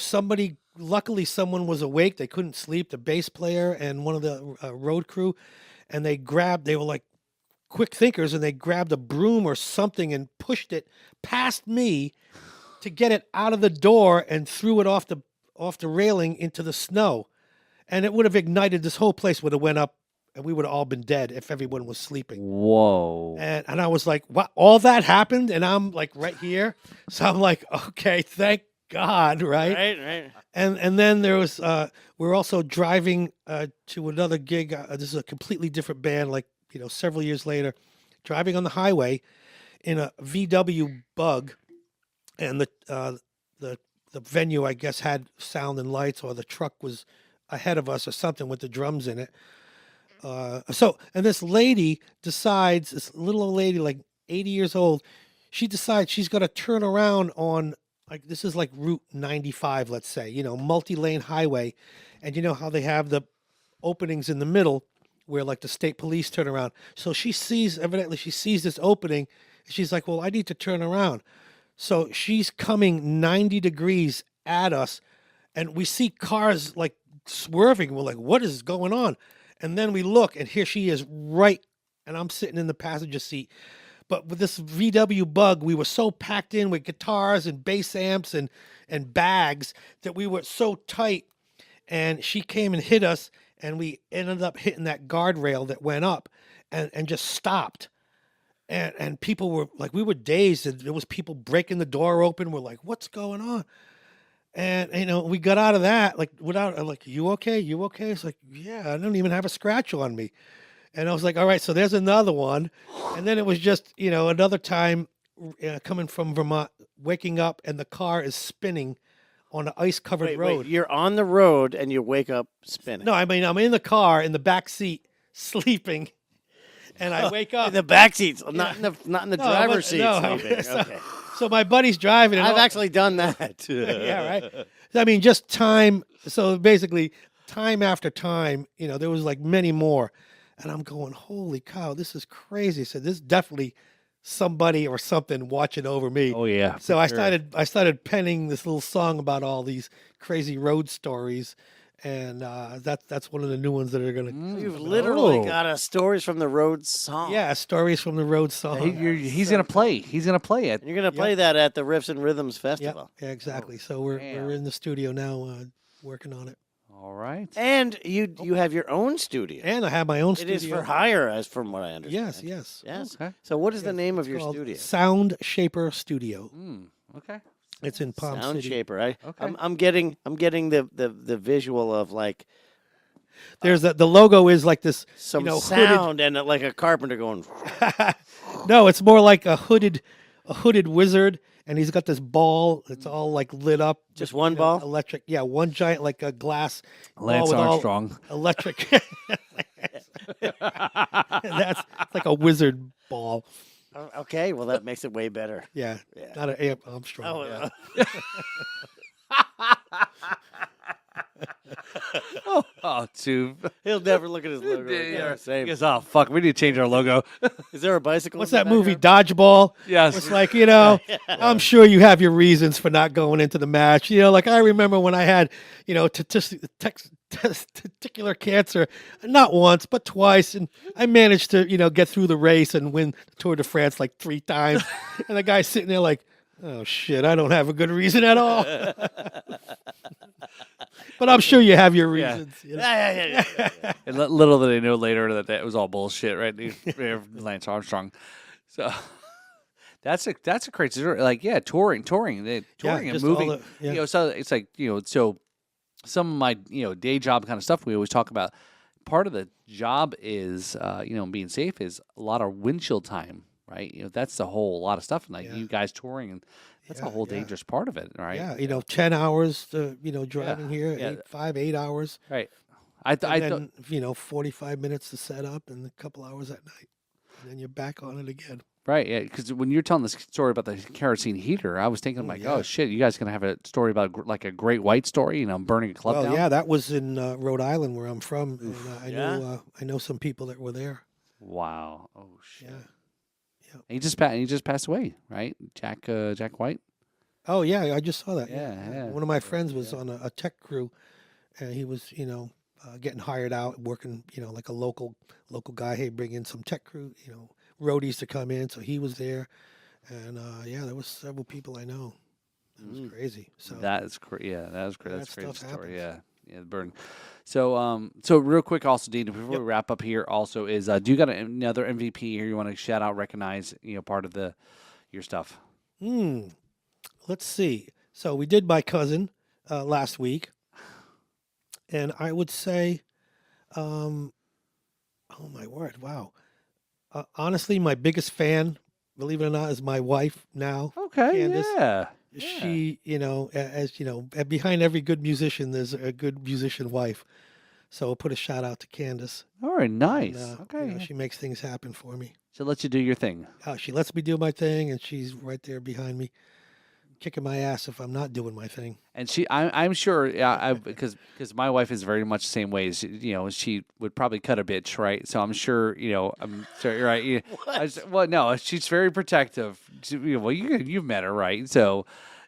luckily someone was awake. They couldn't sleep, the bass player and one of the road crew. And they were like quick thinkers, and they grabbed a broom or something and pushed it past me to get it out of the door and threw it off the railing into the snow. And it would have ignited, this whole place would have went up, and we would have all been dead if everyone was sleeping. Whoa. And I was like, what? All that happened? And I'm like right here. So I'm like, okay, thank God, right? Right. And then there was, we're also driving to another gig. This is a completely different band, like, several years later, driving on the highway in a VW Bug. And the venue, I guess, had sound and lights, or the truck was ahead of us or something with the drums in it. And this lady decides, this little old lady, like 80 years old, she decides she's going to turn around on, like, this is like Route 95, let's say, multi-lane highway. And you know how they have the openings in the middle where, like, the state police turn around. So evidently she sees this opening, and she's like, well, I need to turn around. So she's coming 90 degrees at us, and we see cars like swerving. We're like, what is going on? And then we look, and here she is right, and I'm sitting in the passenger seat. But with this VW Bug, we were so packed in with guitars and bass amps and bags that we were so tight. And she came and hit us, and we ended up hitting that guardrail that went up, and just stopped. And people were like, we were dazed. And there was people breaking the door open. We're like, what's going on? And we got out of that I'm like, you okay? You okay? It's like, yeah, I don't even have a scratch on me. And I was like, all right, so there's another one. And then it was just, another time coming from Vermont, waking up and the car is spinning on an ice-covered road. Wait, you're on the road and you wake up spinning. No, I mean, I'm in the car in the back seat sleeping, and I wake up. In the back seats, not in the driver's seat sleeping. So, Okay. so my buddy's driving. And I've actually done that. yeah, right. I mean, just time. So basically, time after time, there was like many more. And I'm going, holy cow, this is crazy. So this is definitely somebody or something watching over me. Oh yeah. So for I sure. started penning this little song about all these crazy road stories, and that's one of the new ones that are gonna. You've literally Oh. got a stories from the road song. Yeah, stories from the road song. He's gonna play. He's gonna play it. And you're gonna play that at the Riffs and Rhythms Yeah, Festival. yeah, exactly. So we're damn. in the studio now, working on it, All right. And you have your own studio. and I have my own It studio. is for hire, as from what I understand. Yes, yes. Yes. Okay. So what is the name of It's your called studio? Sound Shaper Studio. Okay. It's in Palm Sound City. Shaper. Okay. I'm getting the visual of like There's the logo is like this. some hooded- sound and like a carpenter going. No, it's more like a hooded wizard, and he's got this ball. It's all like lit up. Just with, one ball? Electric. Yeah, one giant like a glass Lance ball with all Armstrong. electric. That's it's like a wizard ball. Okay, well that makes it way better. Yeah, Yeah. not an Armstrong. Oh, yeah. Oh, too. he'll never look at his logo. again. Yeah. Same. Yes, oh fuck, we need to change our logo. Is there a bicycle? What's in the that movie, background? Dodgeball? Yes. It's like, I'm sure you have your reasons for not going into the match. Like I remember when I had, testicular cancer, not once, but twice. And I managed to, get through the race and win the Tour de France like 3 times. And the guy's sitting there like, oh shit, I don't have a good reason at all. But I'm sure you have your reasons. Yeah. And little did they know later that was all bullshit, right? Lance Armstrong. So that's a crazy story. Like, yeah, touring and just all moving. the- yeah. So it's like so some of my day job kind of stuff we always talk about. Part of the job is being safe is a lot of windshield time, right? That's the whole lot of stuff, and like Yeah. you guys touring, and that's a Yeah, whole yeah. dangerous part of it, right? Yeah, 10 hours to, driving here, yeah. 8 hours. Right. I And then, 45 minutes to set up and a couple hours at night. And then you're back on it again. Right, yeah, because when you're telling this story about the kerosene heater, I was thinking like, yeah. oh shit, you guys gonna have a story about like a great white story, burning a club Well, down. yeah, that was in Rhode Island where I'm from. And, Yeah? I know some people that were there. Wow. Oh shit. Yeah. And he just passed away, right? Jack White. Oh, yeah, I just saw that. Yeah. One of my friends was on a tech crew, and he was, getting hired out, working, like a local guy. Hey, bring in some tech crew, roadies to come in. So he was there, and there was several people I know. It was crazy. So That is yeah, that was crazy. that That's a crazy stuff story. happens. Yeah, the burn. So real quick, also, Dean, before we wrap up here, also is do you got another MVP here you want to shout out, recognize, part of your stuff? Let's see. So we did my cousin last week, and I would say, oh my word, wow. Honestly, my biggest fan, believe it or not, is my wife now. Okay, Candace. yeah. She, behind every good musician, there's a good musician wife. So I'll put a shout out to Candace. All right, And, nice. you know, she makes things happen for me. So let you do your thing. She lets me do my thing, and she's right there behind me, kicking my ass if I'm not doing my thing. And I'm sure, yeah, because my wife is very much the same way. She would probably cut a bitch, right? So I'm sure, I'm sure you're right. No, she's very protective. Well, you've met her, right? So,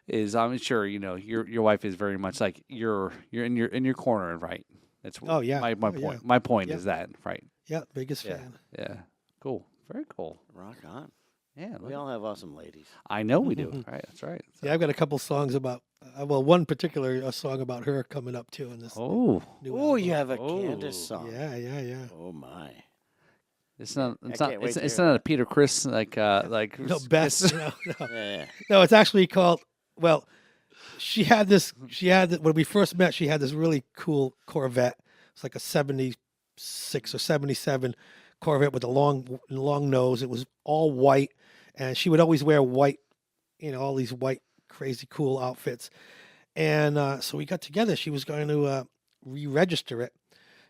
I'm sure your wife is very much like you're in your corner, right? That's Oh, yeah. my Oh, point. yeah. My point Yeah. is that, right? Yeah, biggest Yeah, fan. yeah, cool, very cool. Rock on. Yeah, We all have awesome ladies. I know we do. Right, that's right. So- Yeah, I've got a couple songs about, one particular song about her coming up too in this oh, new Oh, you album. have a Candace Oh. song. Yeah. Oh my. it's not. I It's not. can't wait It's, to it's hear not that. a Peter Chris like. No, best. No. Yeah. No, it's actually called. Well, she had this. When we first met. She had this really cool Corvette. It's like a '76 or '77 Corvette with a long nose. It was all white, and she would always wear white. All these white, crazy, cool outfits. And so we got together. She was going to re-register it.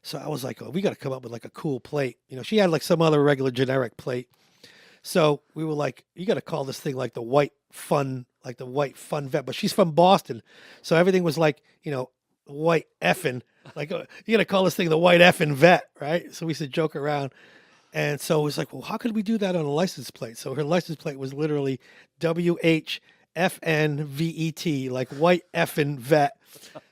So I was like, "Oh, we got to come up with like a cool plate." She had like some other regular generic plate. So we were like, "You got to call this thing like the white fun vet." But she's from Boston, so everything was like, white effing. Like you got to call this thing the white effing vet, right? So we used to joke around. And so it was like, well, how could we do that on a license plate? So her license plate was literally WHFNVET, like white effing vet.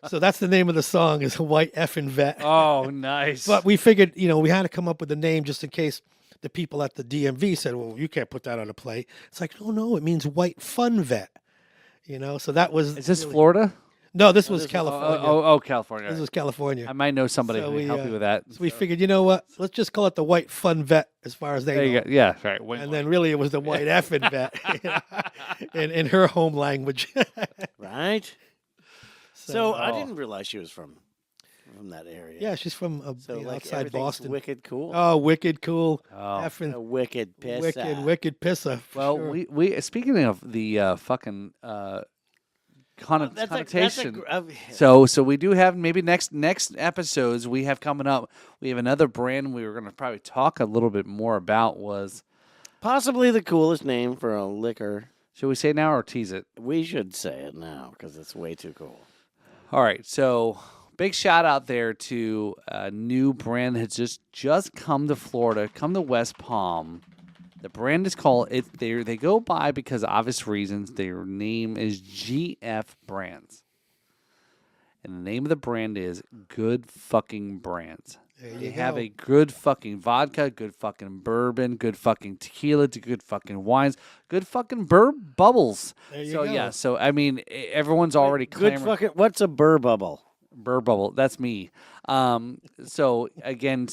So that's the name of the song, is White Effing Vet. Oh, nice. But we figured, we had to come up with a name just in case the people at the DMV said, well, you can't put that on a plate. It's like, no, it means white fun vet. So that was. Is this really- Florida? No, this was this was- California. California. This was California. I might know somebody So who can we, help you with that. So we figured, you know what? Let's just call it the white fun vet as far as they There know. you go. Yeah, right. Wait, And then really it was the white effing vet in her home language. Right? So I Oh. didn't realize she was from that area. Yeah, she's from So like outside everything's Boston. wicked cool. Oh, wicked cool. Oh. Effing A wicked piss. wicked pisser. for well, sure. we speaking of the fucking connotation. So we do have maybe next episodes we have coming up. We have another brand we were going to probably talk a little bit more about. Was possibly the coolest name for a liquor. should we say it now or tease it? We should say it now because it's way too cool. All right, so big shout out there to a new brand that has just come to Florida, come to West Palm. The brand is called they go by because of obvious reasons. Their name is GF Brands. And the name of the brand is Good Fucking Brands. There They you have go. a good fucking vodka, good fucking bourbon, good fucking tequila, good fucking wines, good fucking bubbles. There you So go. yeah, so I mean everyone's already Good clamoring. fucking. What's a burr bubble? Burr bubble. That's me. So again,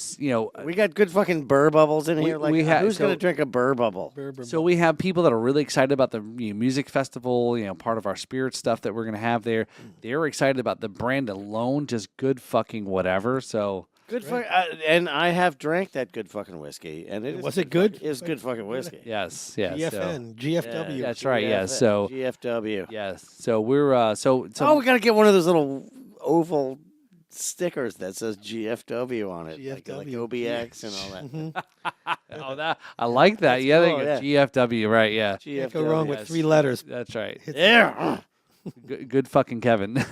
We got good fucking burr bubbles in We- here. Like, we ha- who's so- gonna drink a burr bubble? Bourbon. so we have people that are really excited about the music festival. Part of our spirit stuff that we're gonna have there. They're excited about the brand alone, just good fucking whatever. So Good fuck. And I have drank that good fucking whiskey, and it Was it good? It was good fucking whiskey. yes. GFN, GFW. That's right. Yeah. So GFW. yes. So we're so Oh, we gotta get one of those little oval stickers that says GFW on it, like GFW. OBX and all that. oh that I like that. That's Yeah, cool, there you go. GFW. Right. Yeah. Can't go wrong with yes. 3 letters. That's right. Yeah. Good fucking Kevin.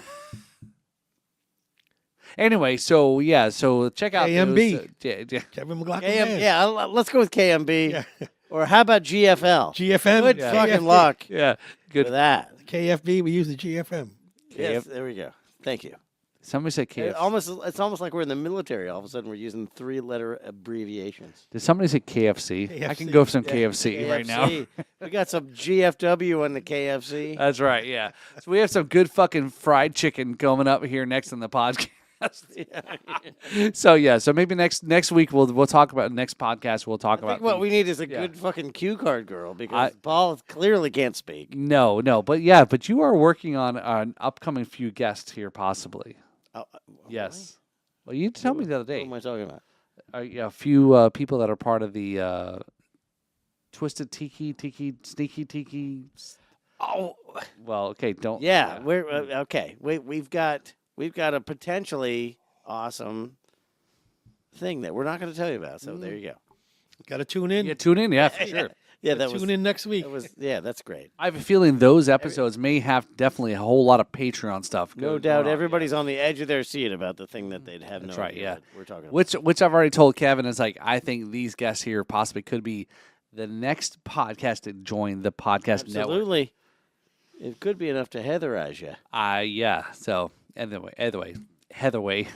Anyway, so yeah, so check out KMB. those, yeah. Kevin McLaughlin. Band. Yeah, let's go with KMB. Yeah. Or how about GFL? GFM. Good Yeah. fucking KFB. luck Yeah, good. with that. KFB, we use the GFM. Yes, there we go. Thank you. Somebody said KFC. It's almost like we're in the military. All of a sudden, we're using 3-letter abbreviations. Did somebody say KFC? I can KFC. go for some KFC right now. KFC. We got some GFW on the KFC. That's right. Yeah. So we have some good fucking fried chicken coming up here next in the podcast. So yeah. So maybe next week we'll talk about next podcast. We'll talk I think about what we need is a yeah. good fucking cue card girl because Paul clearly can't speak. No, but you are working on an upcoming few guests here possibly. Yes. Well, you told me the other What day. am I talking about? A few people that are part of the Twisted Tiki, Sneaky Tiki. Oh, Well, okay, don't. yeah. We're okay. We've got a potentially awesome thing that we're not going to tell you about. So there you go. Got to tune in. Yeah, tune in. Yeah, for sure. Yeah, that was Tune in next week. that was yeah. That's great. I have a feeling those episodes may have definitely a whole lot of Patreon stuff. No going doubt, on. everybody's on the edge of their seat about the thing that they'd have That's no right, idea yeah. what we're talking about. Which I've already told Kevin is like I think these guests here possibly could be the next podcast to join the podcast network. Absolutely, it could be enough to Heatherize you. Yeah. So anyway, Heatherway.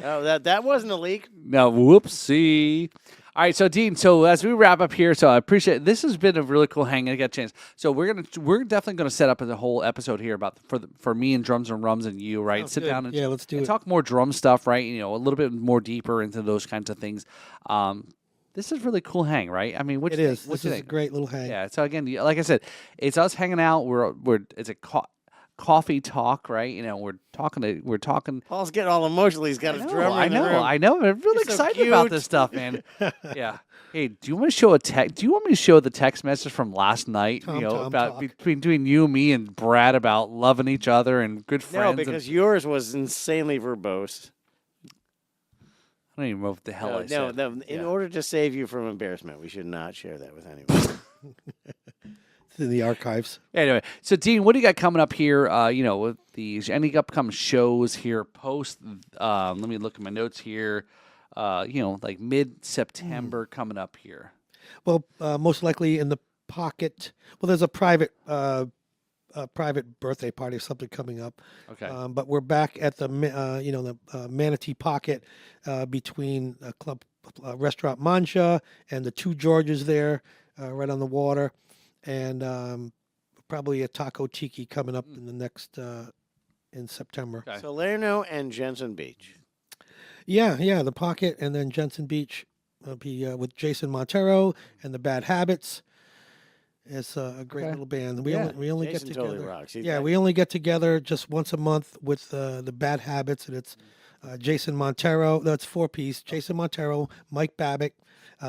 Oh, that wasn't a leak. No, whoopsie. All right, so Dean. So as we wrap up here, so I appreciate this has been a really cool hang. I got a chance. So we're definitely gonna set up a whole episode here about for me and drums and rums and you, right? Sounds Sit good. down and Yeah, let's do and it. talk more drum stuff, right? You know, a little bit more deeper into those kinds of things. This is really cool hang, right? I mean, what It you is. think? What This you is a think? great little hang. Yeah. So again, like I said, it's us hanging out. It's a coffee talk, right? You know, we're talking. Paul's getting all emotional. He's got his drummer I in the room. know. I'm really You're so excited about cute. this stuff, man. Yeah. Hey, do you want me to show Do you want me to show the text message from last night? Tom, you know, Tom about talk. between you, me, and Brad about loving each other and good friends. No, and- because yours was insanely verbose. I don't even know what the hell I said. In Yeah. order to save you from embarrassment, we should not share that with anyone. It's in the archives. Anyway, so Dean, what do you got coming up here? You know, with these any upcoming shows here post? Let me look at my notes here. You know, like mid-September coming up here. Well, most likely in the pocket. Well, there's a private birthday party or something coming up. Okay. But we're back at the Manatee Pocket between club restaurant Manja and the Two Georges there, right on the water, and probably a Taco Tiki coming up in the next in September. Okay. Salerno and Jensen Beach. Yeah, the Pocket, and then Jensen Beach will be with Jason Montero and the Bad Habits. It's a great Okay. little band. Yeah. We only Jason get totally together. rocks. He's Yeah, got- we only get together just once a month with the Bad Habits, and it's Jason Montero. That's 4-piece. Jason Montero, Mike Babbitt.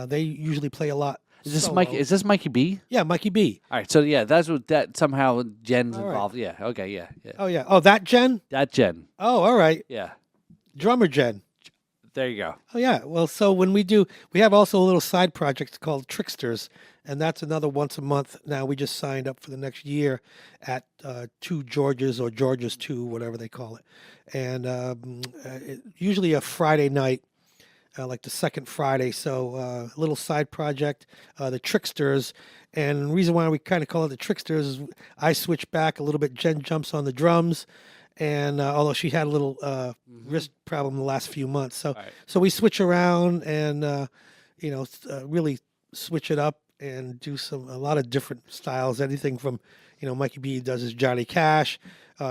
They usually play a lot. Is this solo. Mikey? Is this Mikey B? Yeah, Mikey B. All right. So yeah, that's what that somehow Jen's All right. involved. Yeah. Okay. Yeah. Yeah. Oh yeah. Oh, that Jen. That Jen. Oh, all right. Yeah. Drummer Jen. There you go. Oh yeah. Well, so when we have also a little side project called Tricksters, and that's another once a month. Now we just signed up for the next year at Two Georges or Georges Two, whatever they call it, and usually a Friday night, like the second Friday. So a little side project, the Tricksters, and the reason why we kind of call it the Tricksters is I switch back a little bit. Jen jumps on the drums. And although she had a little wrist problem the last few months, so Right. so we switch around and really switch it up and do a lot of different styles. Anything from Mikey B does his Johnny Cash,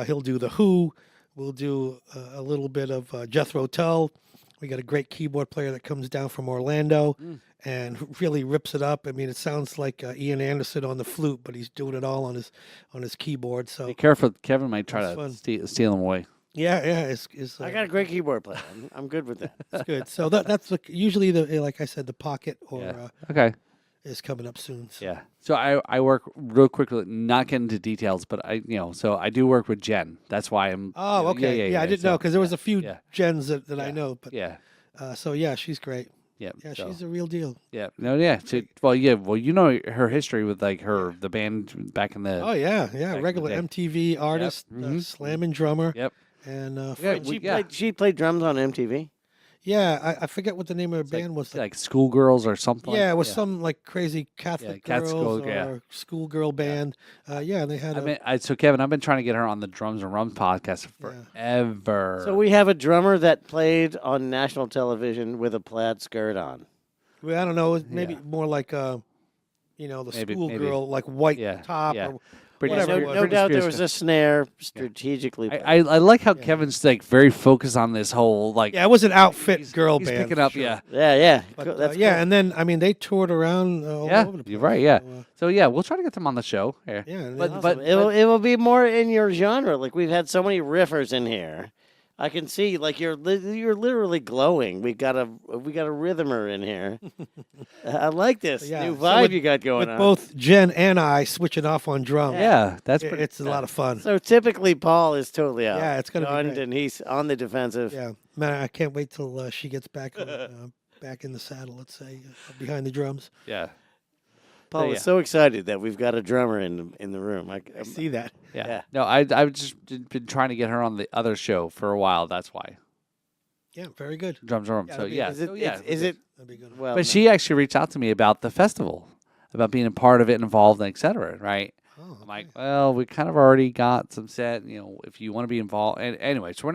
he'll do the Who, we'll do a little bit of Jethro Tull. We got a great keyboard player that comes down from Orlando and really rips it up. I mean, it sounds like Ian Anderson on the flute, but he's doing it all on his keyboard. So Be careful. Kevin might try That's to fun. steal him away. yeah, it's I got a great keyboard player. I'm good with that. it's good. So that's usually like I said, the Pocket or Yeah. Okay. is coming up soon. So. Yeah. So I work real quickly, not getting into details, but so I do work with Jen. That's why I'm. Oh, okay. Yeah, I didn't know because there was a few yeah. gens that I know, but Yeah. so yeah, she's great. Yeah. Yeah, so, she's a real deal. yeah. No. Yeah. So, well, you know her history with like the band back in the. Oh yeah, in the regular day. MTV artist, Mhm. slamming drummer, Yep. and Yeah, And she played drums on MTV. I forget what the name of her band was. Like schoolgirls or something. Yeah, it was like, some like crazy Catholic Cat girls school, or yeah. schoolgirl band. Yeah, they had. I mean, so Kevin, I've been trying to get her on the Drums and Rum podcast forever. So we have a drummer that played on national television with a plaid skirt on. well, I don't know, maybe more like the Maybe- schoolgirl, like white Yeah, top. yeah. Or Pretty- whatever No, it was. no Britney doubt there Spears was a snare strategically. played. I like how Kevin's like very focused on this whole like. Yeah, it was an outfit he's, girl he's band. picking for up. sure. Yeah. Yeah. But, Cool, that's yeah, cool. and then I mean they toured around all Yeah, over the place. you're right. Yeah. So, So yeah, we'll try to get them on the show. Yeah. yeah, and But- then- but- it will be more in your genre. Like we've had so many riffers in here. I can see like you're literally glowing. We got a rhythmer in here. I like this Yeah, new so vibe with- you got going with on. both Jen and I switching off on drums. Yeah, that's pretty. It's a lot of fun. So typically Paul is totally out. Yeah, it's gonna be gunned great. and he's on the defensive. Yeah, man, I can't wait till she gets back back in the saddle. Let's say behind the drums. Yeah. Paul yeah. is so excited that we've got a drummer in the room. I see that. Yeah. Yeah. No, I've just been trying to get her on the other show for a while. That's why Yeah, very good. Drums and Rum. Yeah, So that'd be- yeah. Is it? so, yeah. Is it? That'd be good. Well, But she actually reached out to me about the festival, about being a part of it, involved, and et cetera. Right. Oh, I'm like, well, we kind of already got some set. If you want to be involved, and anyway, so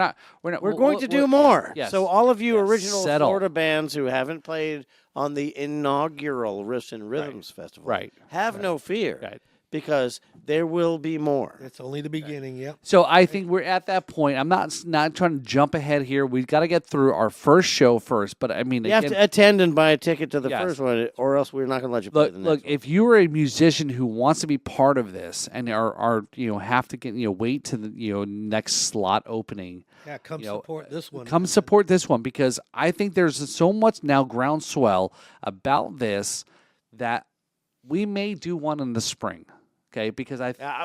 We're going to do more. Yes. So all of you Yes. original Settle. Florida bands who haven't played on the inaugural Riffs and Rhythms Festival, Right. have no fear, Right. because there will be more. It's only the beginning. Yep. So I think we're at that point. I'm not trying to jump ahead here. We've got to get through our first show first. But I mean, You have again, to attend and buy a ticket to the Yes. first one, or else we're not going to let you play the next look. one. If you are a musician who wants to be part of this and are have to get wait to the next slot opening. Yeah, come support this one. Come support this one, because I think there's so much now groundswell about this that we may do one in the spring. Okay, because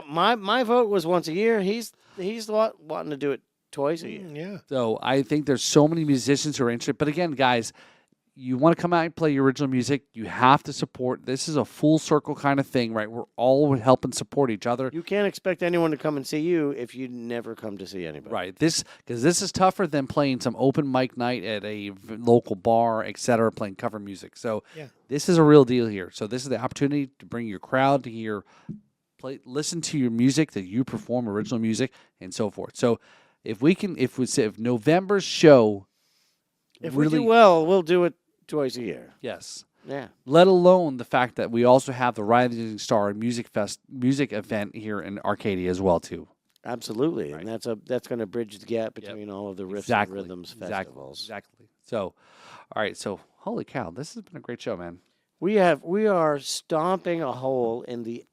my vote was once a year. He's wanting to do it twice a year. Yeah. so I think there's so many musicians who are interested. But again, guys, you want to come out and play your original music, you have to support. This is a full circle kind of thing, right? We're all helping support each other. You can't expect anyone to come and see you if you never come to see anybody. Right. Because this is tougher than playing some open mic night at a local bar, et cetera, playing cover music. So Yeah. this is a real deal here. So this is the opportunity to bring your crowd to hear, listen to your music, that you perform original music, and so forth. So if November's show, If really, we do well, we'll do it twice a year. yes. Yeah. Let alone the fact that we also have the Rising Star music event here in Arcadia as well too. Absolutely, Right. and that's going to bridge the gap between all of the Riffs Exactly. and Rhythms festivals. Exactly. So, all right. So, holy cow, this has been a great show, man. We are stomping a hole in the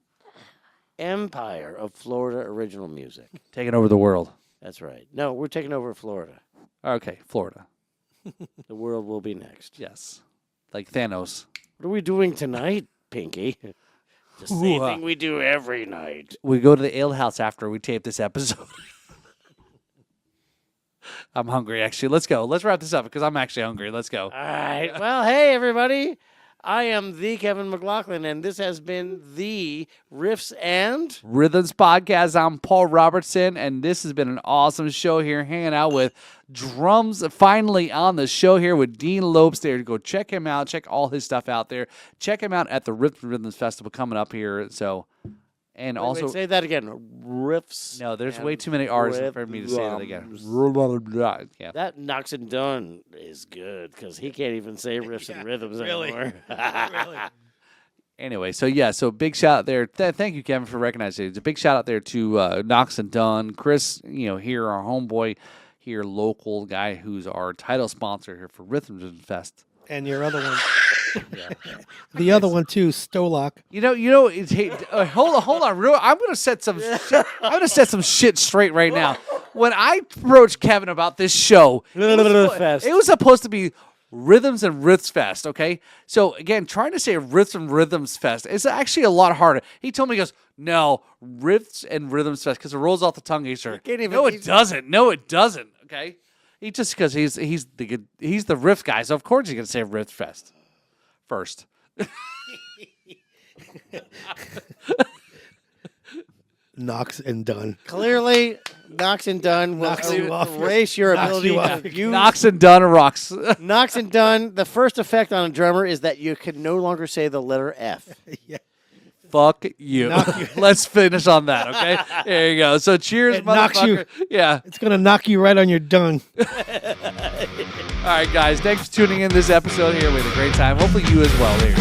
empire of Florida original music. Taking over the world. That's right. No, we're taking over Florida. Okay, Florida. The world will be next. Yes, like Thanos. What are we doing tonight, Pinky? The same thing we do every night. We go to the ale house after we tape this episode. I'm hungry, actually. Let's go. Let's wrap this up because I'm actually hungry. Let's go. All right. Well, hey, everybody. I am the Kevin McLaughlin, and this has been the Riffs and Rhythms Podcast. I'm Paul Robertson, and this has been an awesome show here, hanging out with drums finally on the show here with Dean Lopes there. Go check him out. Check all his stuff out there. Check him out at the Rhythms Festival coming up here. So, and also say that again. Riffs. no, there's and way too many R's for me to say that again. Yeah. That Knox and Dunn is good because he can't even say riffs and rhythms really. anymore. Really. Anyway, so big shout out there. Thank you, Kevin, for recognizing it. It's a big shout out there to Knox and Dunn, Chris. Here our homeboy, here local guy who's our title sponsor here for Rhythms Fest. And your other one. The other one too, Stolock. It's, hey, hold on. I'm gonna set some shit straight right now. When I approached Kevin about this show, it was supposed to be Rhythms and Riffs Fest, okay? So again, trying to say Riffs and Rhythms Fest is actually a lot harder. He told me, he goes, no, Riffs and Rhythms Fest, because it rolls off the tongue easier. No, it doesn't. Okay, he just because he's the riff guy, so of course he's gonna say Riff Fest first. Knox and Dunn. Clearly, Knox and Dunn will Knocks you off. erase your Knocks ability you off. to use Knox and Dunn rocks. Knox and Dunn. The first effect on a drummer is that you can no longer say the letter F. Yeah. Fuck you. Let's finish on that, okay? There you go. So cheers, It knocks you. motherfucker. Yeah. It's gonna knock you right on your Dunn. All right, guys. Thanks for tuning in this episode here. We had a great time. Hopefully you as well here.